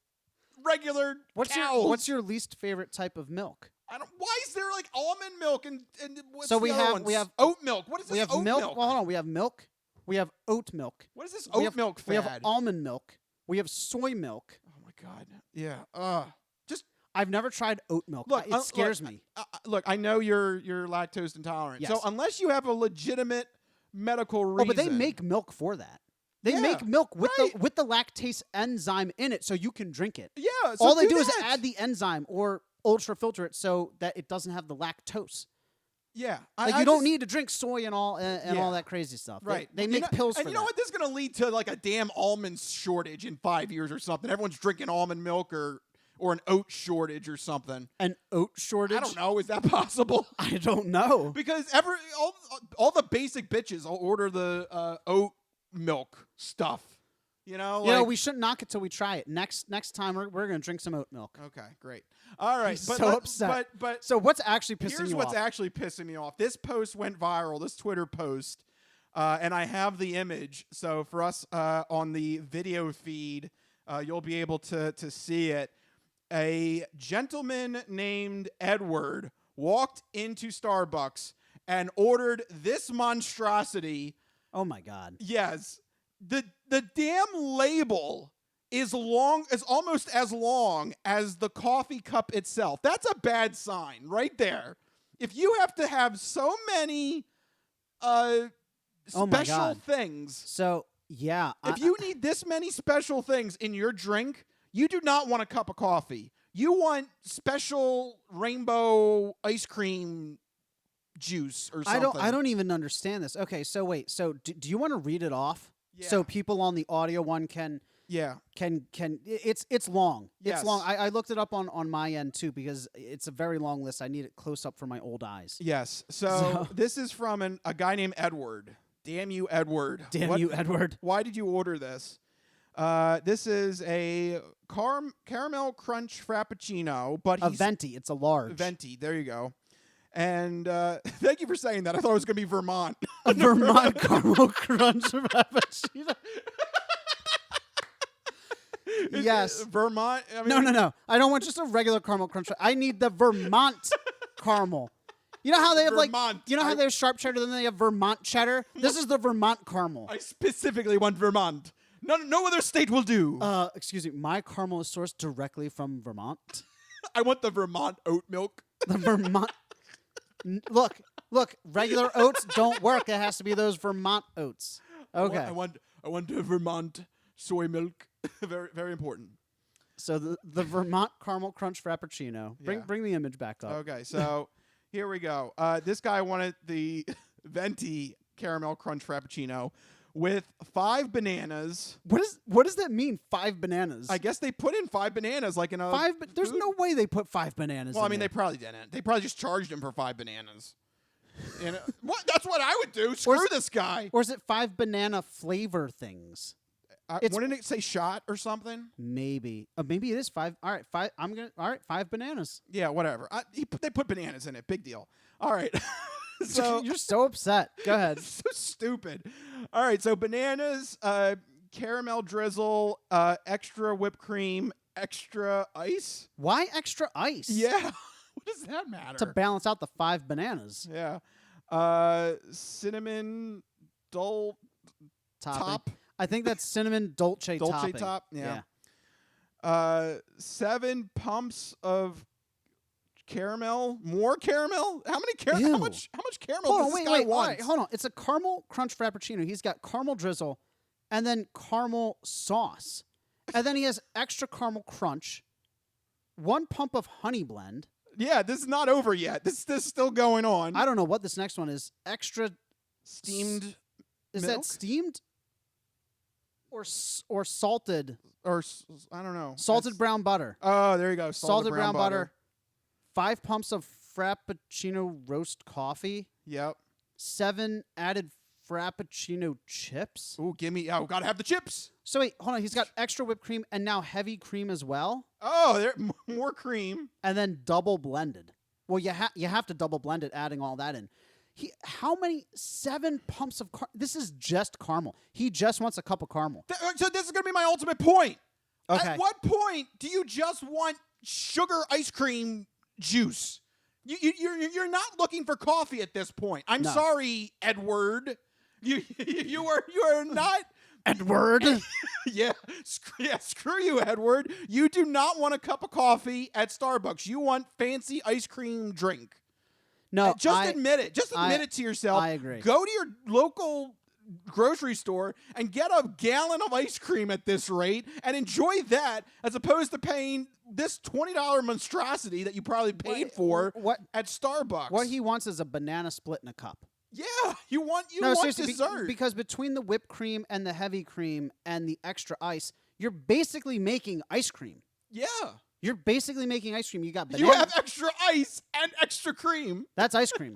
regular cows? What's your least favorite type of milk? Why is there like almond milk and what's so the other ones? we have oat milk. What is this? We have oat milk. Well, hold on. We have milk. We have oat milk. What is this oat milk fad? We have almond milk. We have soy milk. Oh my God. Yeah. I've never tried oat milk. Look, it scares me. Look, I know you're lactose intolerant. Yes. So unless you have a legitimate medical reason. Oh, but they make milk for that. They make milk with the lactase enzyme in it, so you can drink it. Yeah. So all they do is add the enzyme or ultra filter it so that it doesn't have the lactose. Yeah. You don't need to drink soy and all all that crazy stuff. Right. They make pills for that. And you know what? This is going to lead to like a damn almond shortage in 5 years or something. Everyone's drinking almond milk or an oat shortage or something. An oat shortage? I don't know. Is that possible? I don't know. Because all the basic bitches will order the oat milk stuff. You know, we shouldn't knock it till we try it. Next time we're going to drink some oat milk. Okay, great. All right. Upset. But so what's actually pissing you off? Here's what's actually pissing me off. This post went viral, this Twitter post, and I have the image. So for us on the video feed, you'll be able to see it. A gentleman named Edward walked into Starbucks and ordered this monstrosity. Oh, my God. Yes. The damn label is almost as long as the coffee cup itself. That's a bad sign right there. If you have to have so many special things. So, yeah. If you need this many special things in your drink, you do not want a cup of coffee. You want special rainbow ice cream juice or something. I don't even understand this. Okay, so wait. So do you want to read it off? Yeah. So people on the audio one can it's long. Yes. It's long. I looked it up on my end too because it's a very long list. I need it close up for my old eyes. Yes. So this is from a guy named Edward. Damn you, Edward. You, Edward. Why did you order this? This is a caramel crunch frappuccino, but a venti. It's a large venti. There you go. And thank you for saying that. I thought it was going to be Vermont. A Vermont caramel crunch frappuccino. Yes. Vermont. I mean, No. I don't want just a regular caramel crunch. I need the Vermont caramel. You know how they have Vermont. How they have sharp cheddar, then they have Vermont cheddar? This is the Vermont caramel. I specifically want Vermont. No other state will do. Excuse me. My caramel is sourced directly from Vermont. I want the Vermont oat milk. The Vermont. Look. Regular oats don't work. It has to be those Vermont oats. Okay. I want the Vermont soy milk. Very, very important. So the Vermont caramel crunch frappuccino. Bring the image back up. Okay. So here we go. This guy wanted the venti caramel crunch frappuccino with 5 bananas. What does that mean? 5 bananas? I guess they put in 5 bananas, like in a 5. There's no way they put 5 bananas. Well, I mean, there. they probably didn't. They probably just charged him for 5 bananas. What? That's what I would do. Screw this guy. Or is it 5 banana flavor things? Wouldn't it say shot or something? Maybe. Maybe it is 5. All right, 5. All right, 5 bananas. Yeah, whatever. They put bananas in it. Big deal. All right. So you're so upset. Go ahead. So stupid. All right. So bananas, caramel drizzle, extra whipped cream, extra ice. Why extra ice? Yeah. What does that matter? To balance out the 5 bananas. Yeah. Cinnamon top. I think that's cinnamon dolce topping. Dolce top. Yeah. 7 pumps of caramel, more caramel. How many caramel? How much caramel does this guy want? All right, hold on. It's a caramel crunch frappuccino. He's got caramel drizzle, and then caramel sauce, and then he has extra caramel crunch, 1 pump of honey blend. Yeah, this is not over yet. This is still going on. I don't know what this next one is. Extra steamed. Is that steamed? Or salted? Or I don't know. Salted brown butter. Oh, there you go. Salted brown butter. 5 pumps of Frappuccino roast coffee. Yep. 7 added Frappuccino chips. Ooh, gotta have the chips. So wait, hold on. He's got extra whipped cream and now heavy cream as well. Oh, there more cream. And then double blended. Well, you have to double blend it, adding all that in. How many? 7 pumps of this is just caramel. He just wants a cup of caramel. So this is gonna be my ultimate point. Okay. At what point do you just want sugar ice cream juice? You're not looking for coffee at this point. I'm sorry, Edward. You are not Edward. yeah, screw you, Edward. You do not want a cup of coffee at Starbucks. You want fancy ice cream drink. No, just admit it. Just admit it to yourself. I agree. Go to your local grocery store and get a gallon of ice cream at this rate and enjoy that as opposed to paying this $20 monstrosity that you probably paid for at Starbucks. What he wants is a banana split in a cup. Yeah, you want seriously, dessert. Because between the whipped cream and the heavy cream and the extra ice, you're basically making ice cream. Yeah. You're basically making ice cream. You got banana. You have extra ice and extra cream. That's ice cream.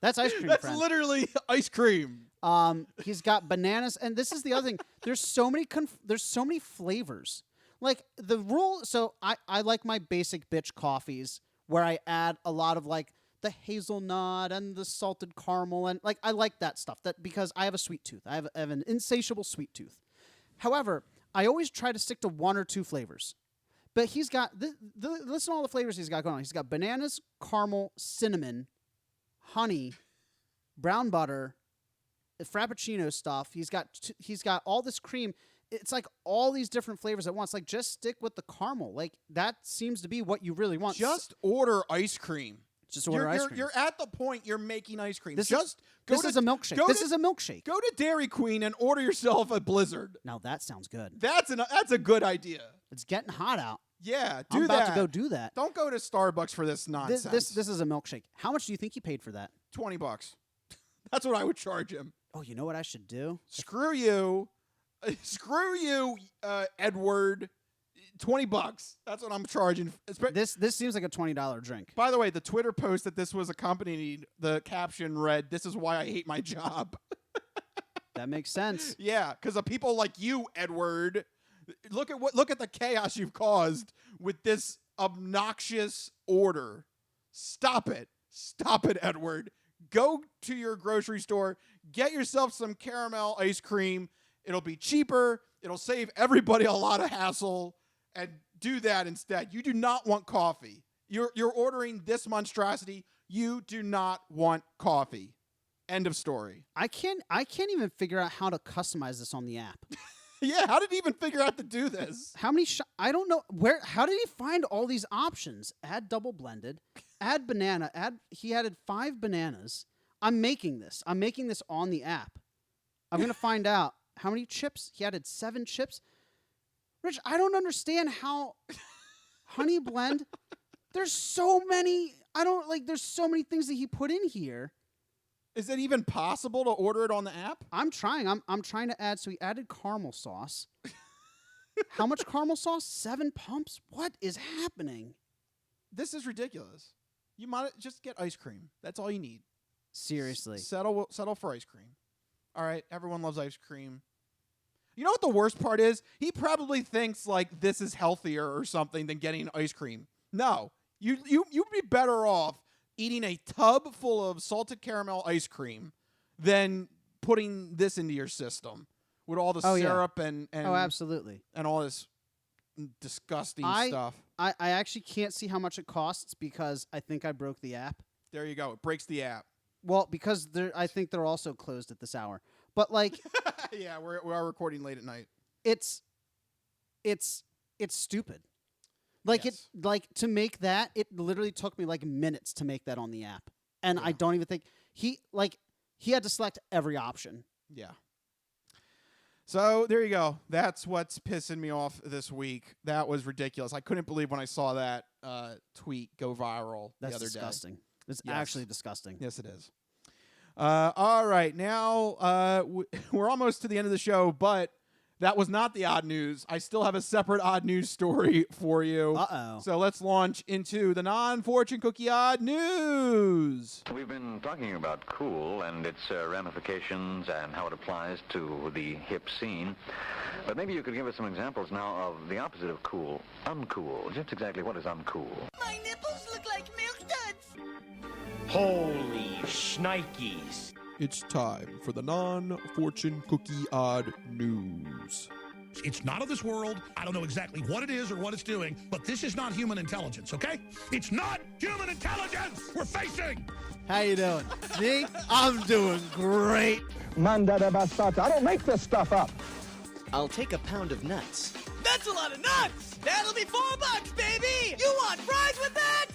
That's ice cream, That's friend. literally ice cream. He's got bananas, and this is the other thing. There's so many flavors. Like the rule. So I like my basic bitch coffees where I add a lot of like the hazelnut and the salted caramel, and like I like that stuff. That because I have a sweet tooth. I have an insatiable sweet tooth. However, I always try to stick to 1 or 2 flavors. But he's got listen to all the flavors he's got going on. He's got bananas, caramel, cinnamon, honey, brown butter, Frappuccino stuff. He's got all this cream. It's like all these different flavors at once. Like just stick with the caramel. Like that seems to be what you really want. Just order ice cream. Just order ice cream. You're at the point you're making ice cream. This is a milkshake. This is a milkshake. Go to Dairy Queen and order yourself a Blizzard. Now that sounds good. That's a good idea. It's getting hot out. Yeah, I'm about to go do that. Don't go to Starbucks for this nonsense. This is a milkshake. How much do you think he paid for that? $20. That's what I would charge him. Oh, you know what I should do? Screw you, Edward. $20. That's what I'm charging. This seems like a $20 drink. By the way, the Twitter post that this was accompanied, the caption read, "This is why I hate my job." That makes sense. Yeah, because of people like you, Edward. Look at the chaos you've caused with this obnoxious order. Stop it, Edward. Go to your grocery store, get yourself some caramel ice cream. It'll be cheaper. It'll save everybody a lot of hassle. And do that instead. You do not want coffee. You're ordering this monstrosity. You do not want coffee. End of story. I can't even figure out how to customize this on the app. Yeah, how did he even figure out to do this? How many? I don't know where. How did he find all these options? Add double blended. Add banana. He added 5 bananas. I'm making this on the app. I'm gonna find out how many chips he added. 7 chips. Rich, I don't understand how honey blend. There's so many. There's so many things that he put in here. Is it even possible to order it on the app? I'm trying. I'm trying to add. So he added caramel sauce. How much caramel sauce? 7 pumps. What is happening? This is ridiculous. You might just get ice cream. That's all you need. Seriously. Settle for ice cream. All right, everyone loves ice cream. You know what the worst part is? He probably thinks like this is healthier or something than getting ice cream. No, you'd be better off eating a tub full of salted caramel ice cream than putting this into your system with all the syrup and absolutely, and all this disgusting stuff. I actually can't see how much it costs because I think I broke the app. There you go. It breaks the app. Well, because I think they're also closed at this hour. But like, yeah, we are recording late at night. It's stupid. Like yes. To make that, it literally took me like minutes to make that on the app, and I don't even think he had to select every option. Yeah. So there you go. That's what's pissing me off this week. That was ridiculous. I couldn't believe when I saw that tweet go viral the other disgusting. day. It's actually disgusting. Yes, it is. All right, now we're almost to the end of the show, but that was not the odd news. I still have a separate odd news story for you. Uh-oh. So let's launch into the non-fortune cookie odd news. We've been talking about cool and its ramifications and how it applies to the hip scene. But maybe you could give us some examples now of the opposite of cool, uncool. Just exactly what is uncool? My nipples look like milk duds. Holy shnikes. It's time for the non-fortune cookie odd news. It's not of this world. I don't know exactly what it is or what it's doing, but this is not human intelligence, okay? It's not human intelligence we're facing. How you doing? Me? I'm doing great. Manda bastata. I don't make this stuff up. I'll take a pound of nuts. That's a lot of nuts! That'll be $4, baby! You want fries with that?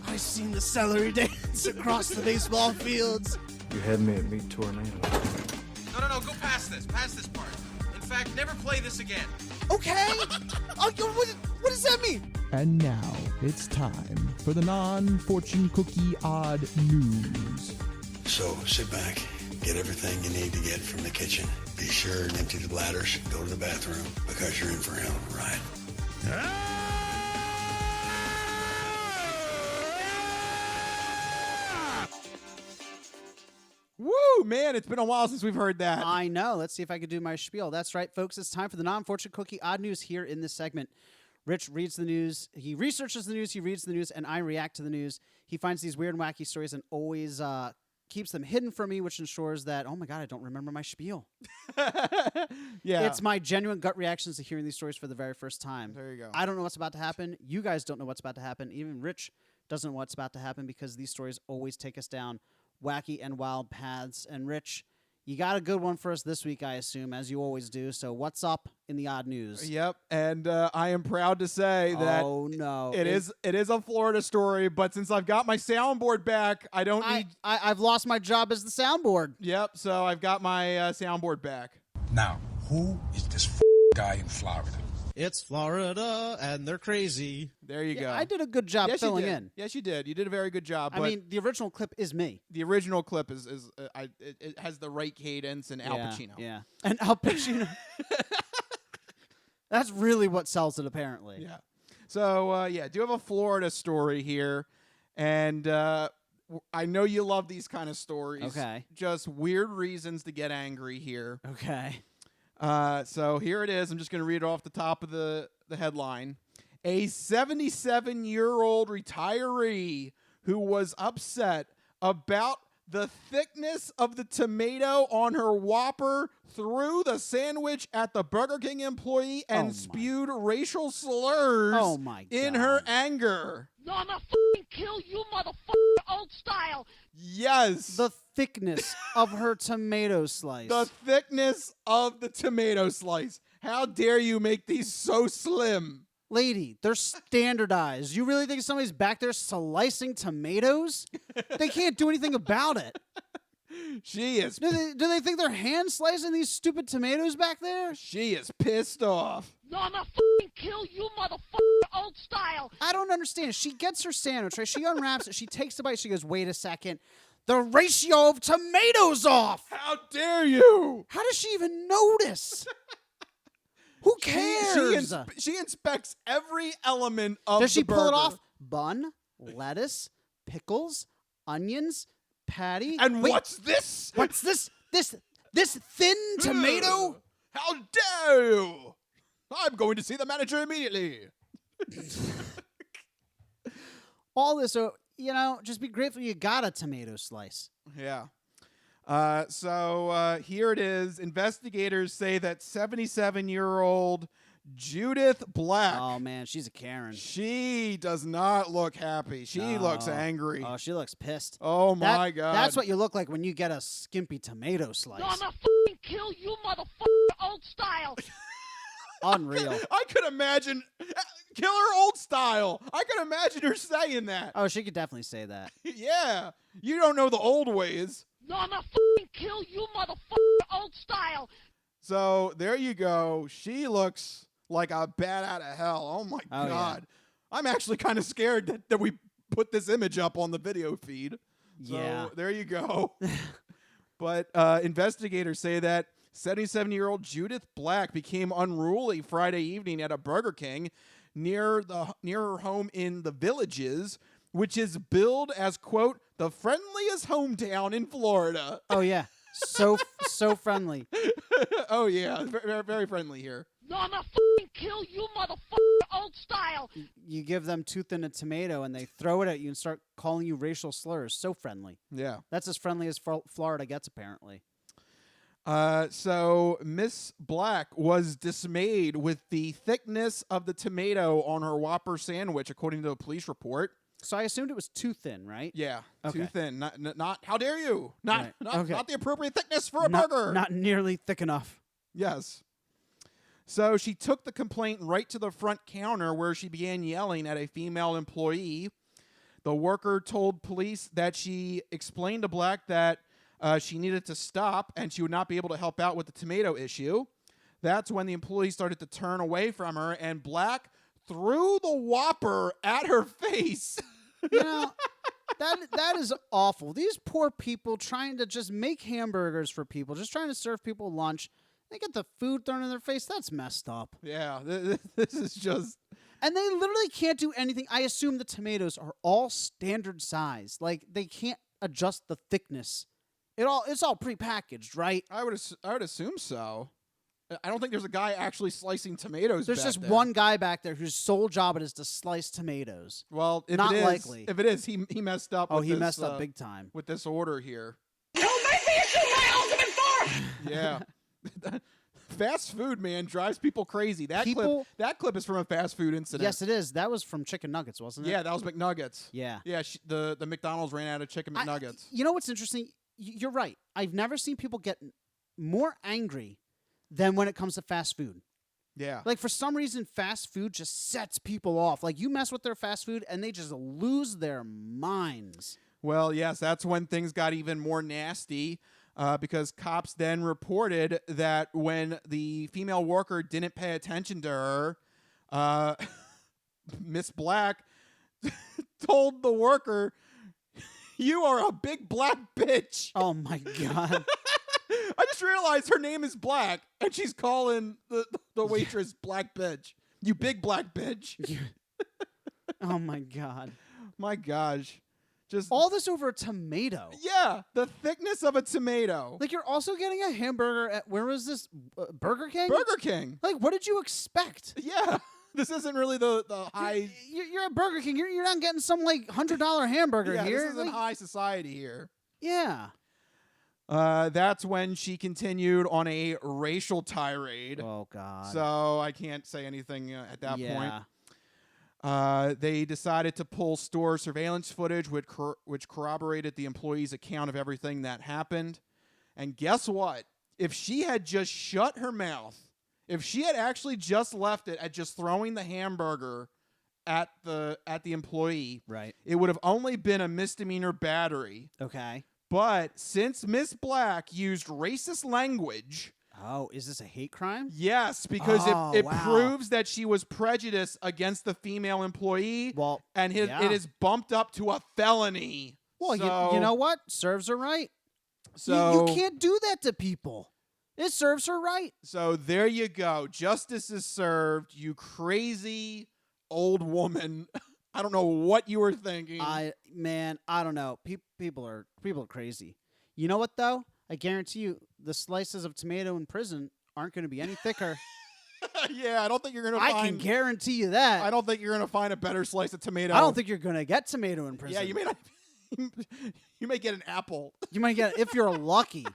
I seen the celery dance across the baseball fields. You had me at meat tornado. No, go past this. Past this part. In fact, never play this again. Okay. What does that mean? And now it's time for the non-fortune cookie odd news. So sit back, get everything you need to get from the kitchen. Be sure and empty the bladders. Go to the bathroom because you're in for a hell of a ride. Woo, man, it's been a while since we've heard that. I know. Let's see if I can do my spiel. That's right, folks. It's time for the non-fortune cookie odd news here in this segment. Rich reads the news. He researches the news. He reads the news, and I react to the news. He finds these weird and wacky stories and always keeps them hidden from me, which ensures that, oh my God, I don't remember my spiel. Yeah. It's my genuine gut reactions to hearing these stories for the very first time. There you go. I don't know what's about to happen. You guys don't know what's about to happen. Even Rich doesn't know what's about to happen because these stories always take us down wacky and wild paths. And Rich, you got a good one for us this week, I assume, as you always do. So what's up in the odd news? Yep, and I am proud to say that it is a Florida story, but since I've got my soundboard back, I've lost my job as the soundboard. Yep, so I've got my soundboard back. Now, who is this guy in Florida? It's Florida, and they're crazy. There you go. I did a good job filling in. Yes, you did. You did a very good job. I mean, the original clip is me. The original clip it has the right cadence and Al Pacino. Yeah, and Al Pacino. That's really what sells it, apparently. Yeah. So, I do have a Florida story here, and I know you love these kind of stories. Okay. Just weird reasons to get angry here. Okay. So here it is. I'm just going to read it off the top of the headline. A 77-year-old retiree who was upset about the thickness of the tomato on her Whopper threw the sandwich at the Burger King employee and spewed racial slurs in her anger. No, I'm gonna fucking kill you, motherfucker, old style. Yes. The thickness of her tomato slice. The thickness of the tomato slice. How dare you make these so slim? Lady, they're standardized. You really think somebody's back there slicing tomatoes? They can't do anything about it. She is. Do they think they're hand slicing these stupid tomatoes back there? She is pissed off. No, I'm gonna fucking kill you, motherfucker, old style. I don't understand. She gets her sandwich, right? She unwraps it. She takes a bite. She goes, wait a second. The ratio of tomatoes off. How dare you? How does she even notice? Who cares? She inspects every element of Does she the burger. pull it off? Bun, lettuce, pickles, onions, patty. And what's this? What's this? This thin tomato? How dare you? I'm going to see the manager immediately. All this, just be grateful you got a tomato slice. Yeah. So here it is. Investigators say that 77-year-old Judith Black. Oh, man, she's a Karen. She does not look happy. She looks angry. Oh, she looks pissed. Oh, my God. That's what you look like when you get a skimpy tomato slice. No, I'm gonna fucking kill you, motherfucker, old style. Unreal. I could imagine killer old style. I could imagine her saying that. Oh, she could definitely say that. Yeah. You don't know the old ways. No, I'm gonna fucking kill you, motherfucker, old style. So there you go. She looks like a bat out of hell. Oh, my God. Yeah. I'm actually kind of scared that we put this image up on the video feed. So yeah. There you go. But investigators say that 77-year-old Judith Black became unruly Friday evening at a Burger King near her home in The Villages, which is billed as, quote, the friendliest hometown in Florida. Oh, yeah. So friendly. Oh, yeah. Very, very friendly here. No, I'm gonna fucking kill you, motherfucker, old style. You give them tooth and a tomato, and they throw it at you and start calling you racial slurs. So friendly. Yeah. That's as friendly as Florida gets, apparently. So Miss Black was dismayed with the thickness of the tomato on her Whopper sandwich, according to a police report. So I assumed it was too thin, right? Yeah, Okay. too thin. Not. How dare you? Not the appropriate thickness for a Not- burger. Not nearly thick enough. Yes. So she took the complaint right to the front counter, where she began yelling at a female employee. The worker told police that she explained to Black that she needed to stop and she would not be able to help out with the tomato issue. That's when the employee started to turn away from her, and Black threw the Whopper at her face. You know, that is awful. These poor people trying to just make hamburgers for people, just trying to serve people lunch. They get the food thrown in their face. That's messed up. Yeah, this is just... And they literally can't do anything. I assume the tomatoes are all standard size. Like, they can't adjust the thickness. It's all prepackaged, right? I would assume so. I don't think there's a guy actually slicing tomatoes. There's back just there. one guy back there whose sole job it is to slice tomatoes. Well, if Not it is, likely. If it is, he messed up. Oh, with he this, messed up big time with this order here. Don't make me issue my ultimate force! Yeah. Fast food, man, drives people crazy. That clip is from a fast food incident. Yes, it is. That was from Chicken Nuggets, wasn't it? Yeah, that was McNuggets. Yeah. Yeah, the McDonald's ran out of chicken McNuggets. You know what's interesting? You're right. I've never seen people get more angry than when it comes to fast food. Yeah. Like, for some reason, fast food just sets people off. Like, you mess with their fast food, and they just lose their minds. Well, yes, that's when things got even more nasty. Because cops then reported that when the female worker didn't pay attention to her, Miss Black told the worker, "You are a big black bitch." Oh, my God. I just realized her name is Black, and she's calling the waitress black bitch. You big black bitch. Oh, my God. My gosh. Just all this over a tomato. Yeah, the thickness of a tomato. Like, you're also getting a hamburger at, where was this? Burger King? Burger King. Like, what did you expect? Yeah. This isn't really the high... You're at Burger King. You're not getting some, like, $100 hamburger yeah, here. This isn't high society here. Yeah. That's when she continued on a racial tirade. Oh, God. So I can't say anything at that point. Yeah. They decided to pull store surveillance footage, which corroborated the employee's account of everything that happened. And guess what? If she had just shut her mouth, if she had actually just left it at just throwing the hamburger at the employee, right, it would have only been a misdemeanor battery. Okay. But since Miss Black used racist language... Oh, is this a hate crime? Yes, because it wow. proves that she was prejudiced against the female employee. Well, and it is bumped up to a felony. Well, so, you know what? Serves her right. So you can't do that to people. It serves her right. So there you go. Justice is served. You crazy old woman. I don't know what you were thinking. I don't know. People are crazy. You know what though? I guarantee you, the slices of tomato in prison aren't going to be any thicker. Yeah, I don't think you're going to I find... can guarantee you that. I don't think you're going to find a better slice of tomato. I don't think you're going to get tomato in prison. Yeah, you may not... You may get an apple. You might get, if you're lucky.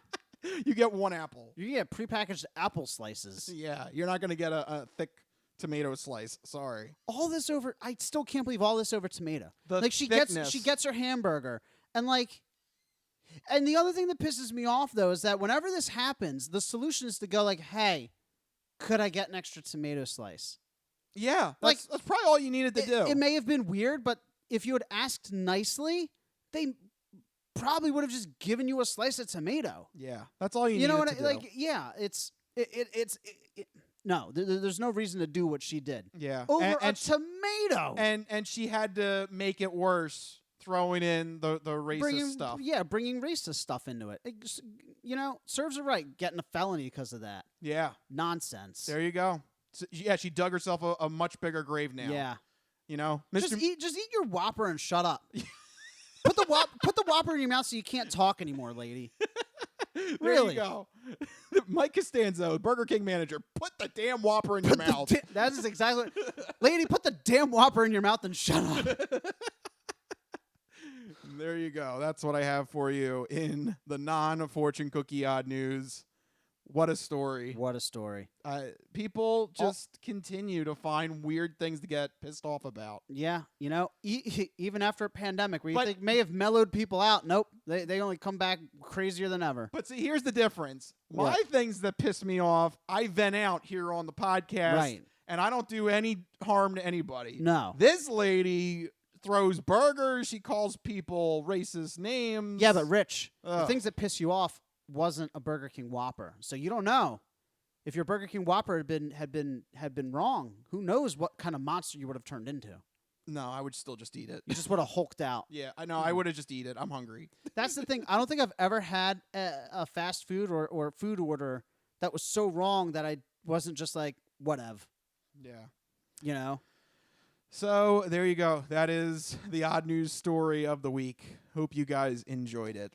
You get one apple. You get prepackaged apple slices. Yeah, you're not going to get a thick tomato slice. Sorry. All this over... I still can't believe all this over tomato. The she thickness. gets her hamburger, and like... And the other thing that pisses me off, though, is that whenever this happens, the solution is to go like, hey, could I get an extra tomato slice? Yeah, that's probably all you needed to do. It may have been weird, but if you had asked nicely, they probably would have just given you a slice of tomato. Yeah, that's all you know needed what to do. Like, yeah, no, there's no reason to do what she did. Yeah. Over a tomato. And she had to make it worse, throwing in the racist stuff. Yeah, bringing racist stuff into it. serves her right getting a felony because of that. Yeah. Nonsense. There you go. So, yeah, she dug herself a much bigger grave now. Yeah. Mr. Just eat your Whopper and shut up. Put the Whopper in your mouth so you can't talk anymore, lady. There you go. Mike Costanzo, Burger King manager, put the damn Whopper in your mouth. That is exactly lady, put the damn Whopper in your mouth and shut up. There you go. That's what I have for you in the non-fortune cookie odd news. What a story. What a story. People just continue to find weird things to get pissed off about. Yeah. Even after a pandemic where you think may have mellowed people out. Nope. They only come back crazier than ever. But see, here's the difference. My things that piss me off, I vent out here on the podcast. Right. And I don't do any harm to anybody. No. This lady throws burgers. She calls people racist names. Yeah, but Rich, the things that piss you off wasn't a Burger King Whopper. So you don't know if your Burger King Whopper had been wrong. Who knows what kind of monster you would have turned into? No, I would still just eat it. You just would have hulked out. Yeah, I know. I would have just eat it. I'm hungry. That's the thing. I don't think I've ever had a fast food or food order that was so wrong that I wasn't just like, whatever. Yeah. So there you go. That is the odd news story of the week. Hope you guys enjoyed it.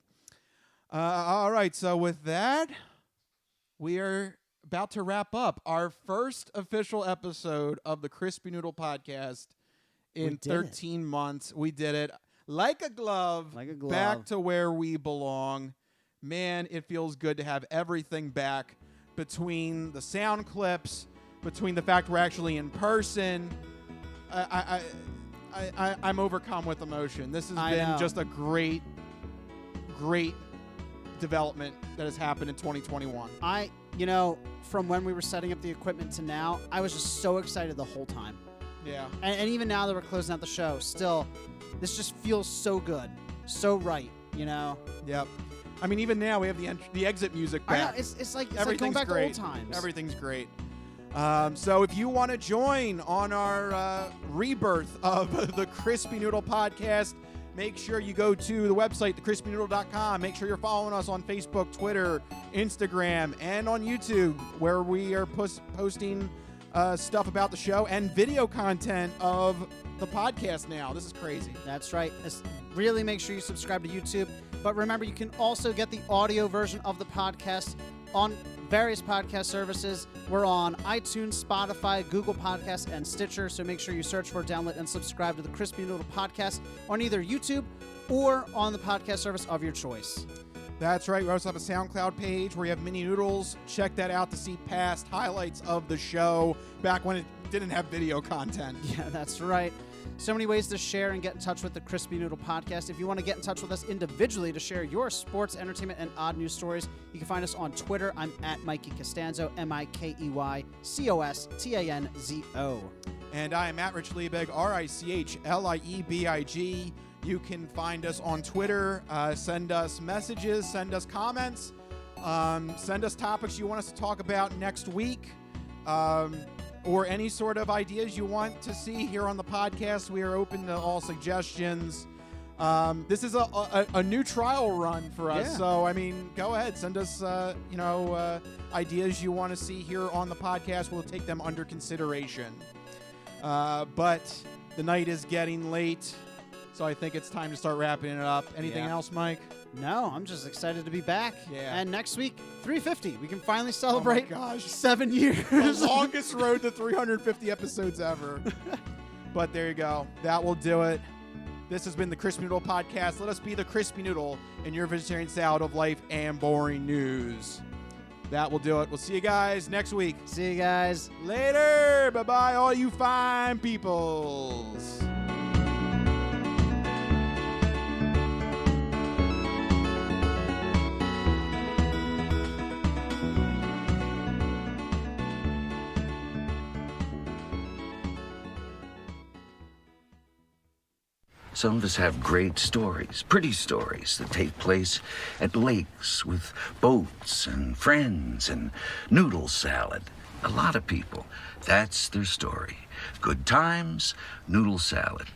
All right. So with that, we are about to wrap up our first official episode of the Crispy Noodle Podcast in 13 months. We did it like a glove. Back to where we belong. Man, it feels good to have everything back between the sound clips, between the fact we're actually in person. I'm overcome with emotion. This has been just a great development that has happened in 2021. From when we were setting up the equipment to now, I was just so excited the whole time. Yeah. And even now that we're closing out the show, still, this just feels so good, so right, Yep. I mean, even now we have the exit music back. I know, it's like going back to old times. Everything's great. So if you want to join on our rebirth of the Crispy Noodle Podcast, make sure you go to the website, thecrispynoodle.com. Make sure you're following us on Facebook, Twitter, Instagram, and on YouTube, where we are posting stuff about the show and video content of the podcast now. This is crazy. That's right. Really make sure you subscribe to YouTube. But remember, you can also get the audio version of the podcast on various podcast services. We're on iTunes, Spotify, Google Podcasts, and Stitcher. So make sure you search for, download, and subscribe to the Crispy Noodle Podcast on either YouTube or on the podcast service of your choice. That's right. We also have a SoundCloud page where you have mini noodles. Check that out to see past highlights of the show back when it didn't have video content. Yeah, that's right. So many ways to share and get in touch with the Crispy Noodle Podcast. If you want to get in touch with us individually to share your sports, entertainment, and odd news stories, you can find us on Twitter. I'm at Mikey Costanzo, MikeyCostanzo. And I am at Rich Liebig, RichLiebig. You can find us on Twitter. Send us messages, send us comments, send us topics you want us to talk about next week. Or any sort of ideas you want to see here on the podcast. We are open to all suggestions. This is a new trial run for us. Yeah. So, I mean, go ahead. Send us, ideas you want to see here on the podcast. We'll take them under consideration. But the night is getting late, so I think it's time to start wrapping it up. Anything else, Mike? No, I'm just excited to be back. Yeah. And next week, 350. We can finally celebrate 7 years. The longest road to 350 episodes ever. But there you go. That will do it. This has been the Crispy Noodle Podcast. Let us be the Crispy Noodle in your vegetarian salad of life and boring news. That will do it. We'll see you guys next week. See you guys. Later. Bye-bye, all you fine peoples. Some of us have great stories, pretty stories that take place at lakes with boats and friends and noodle salad. A lot of people, that's their story. Good times, noodle salad.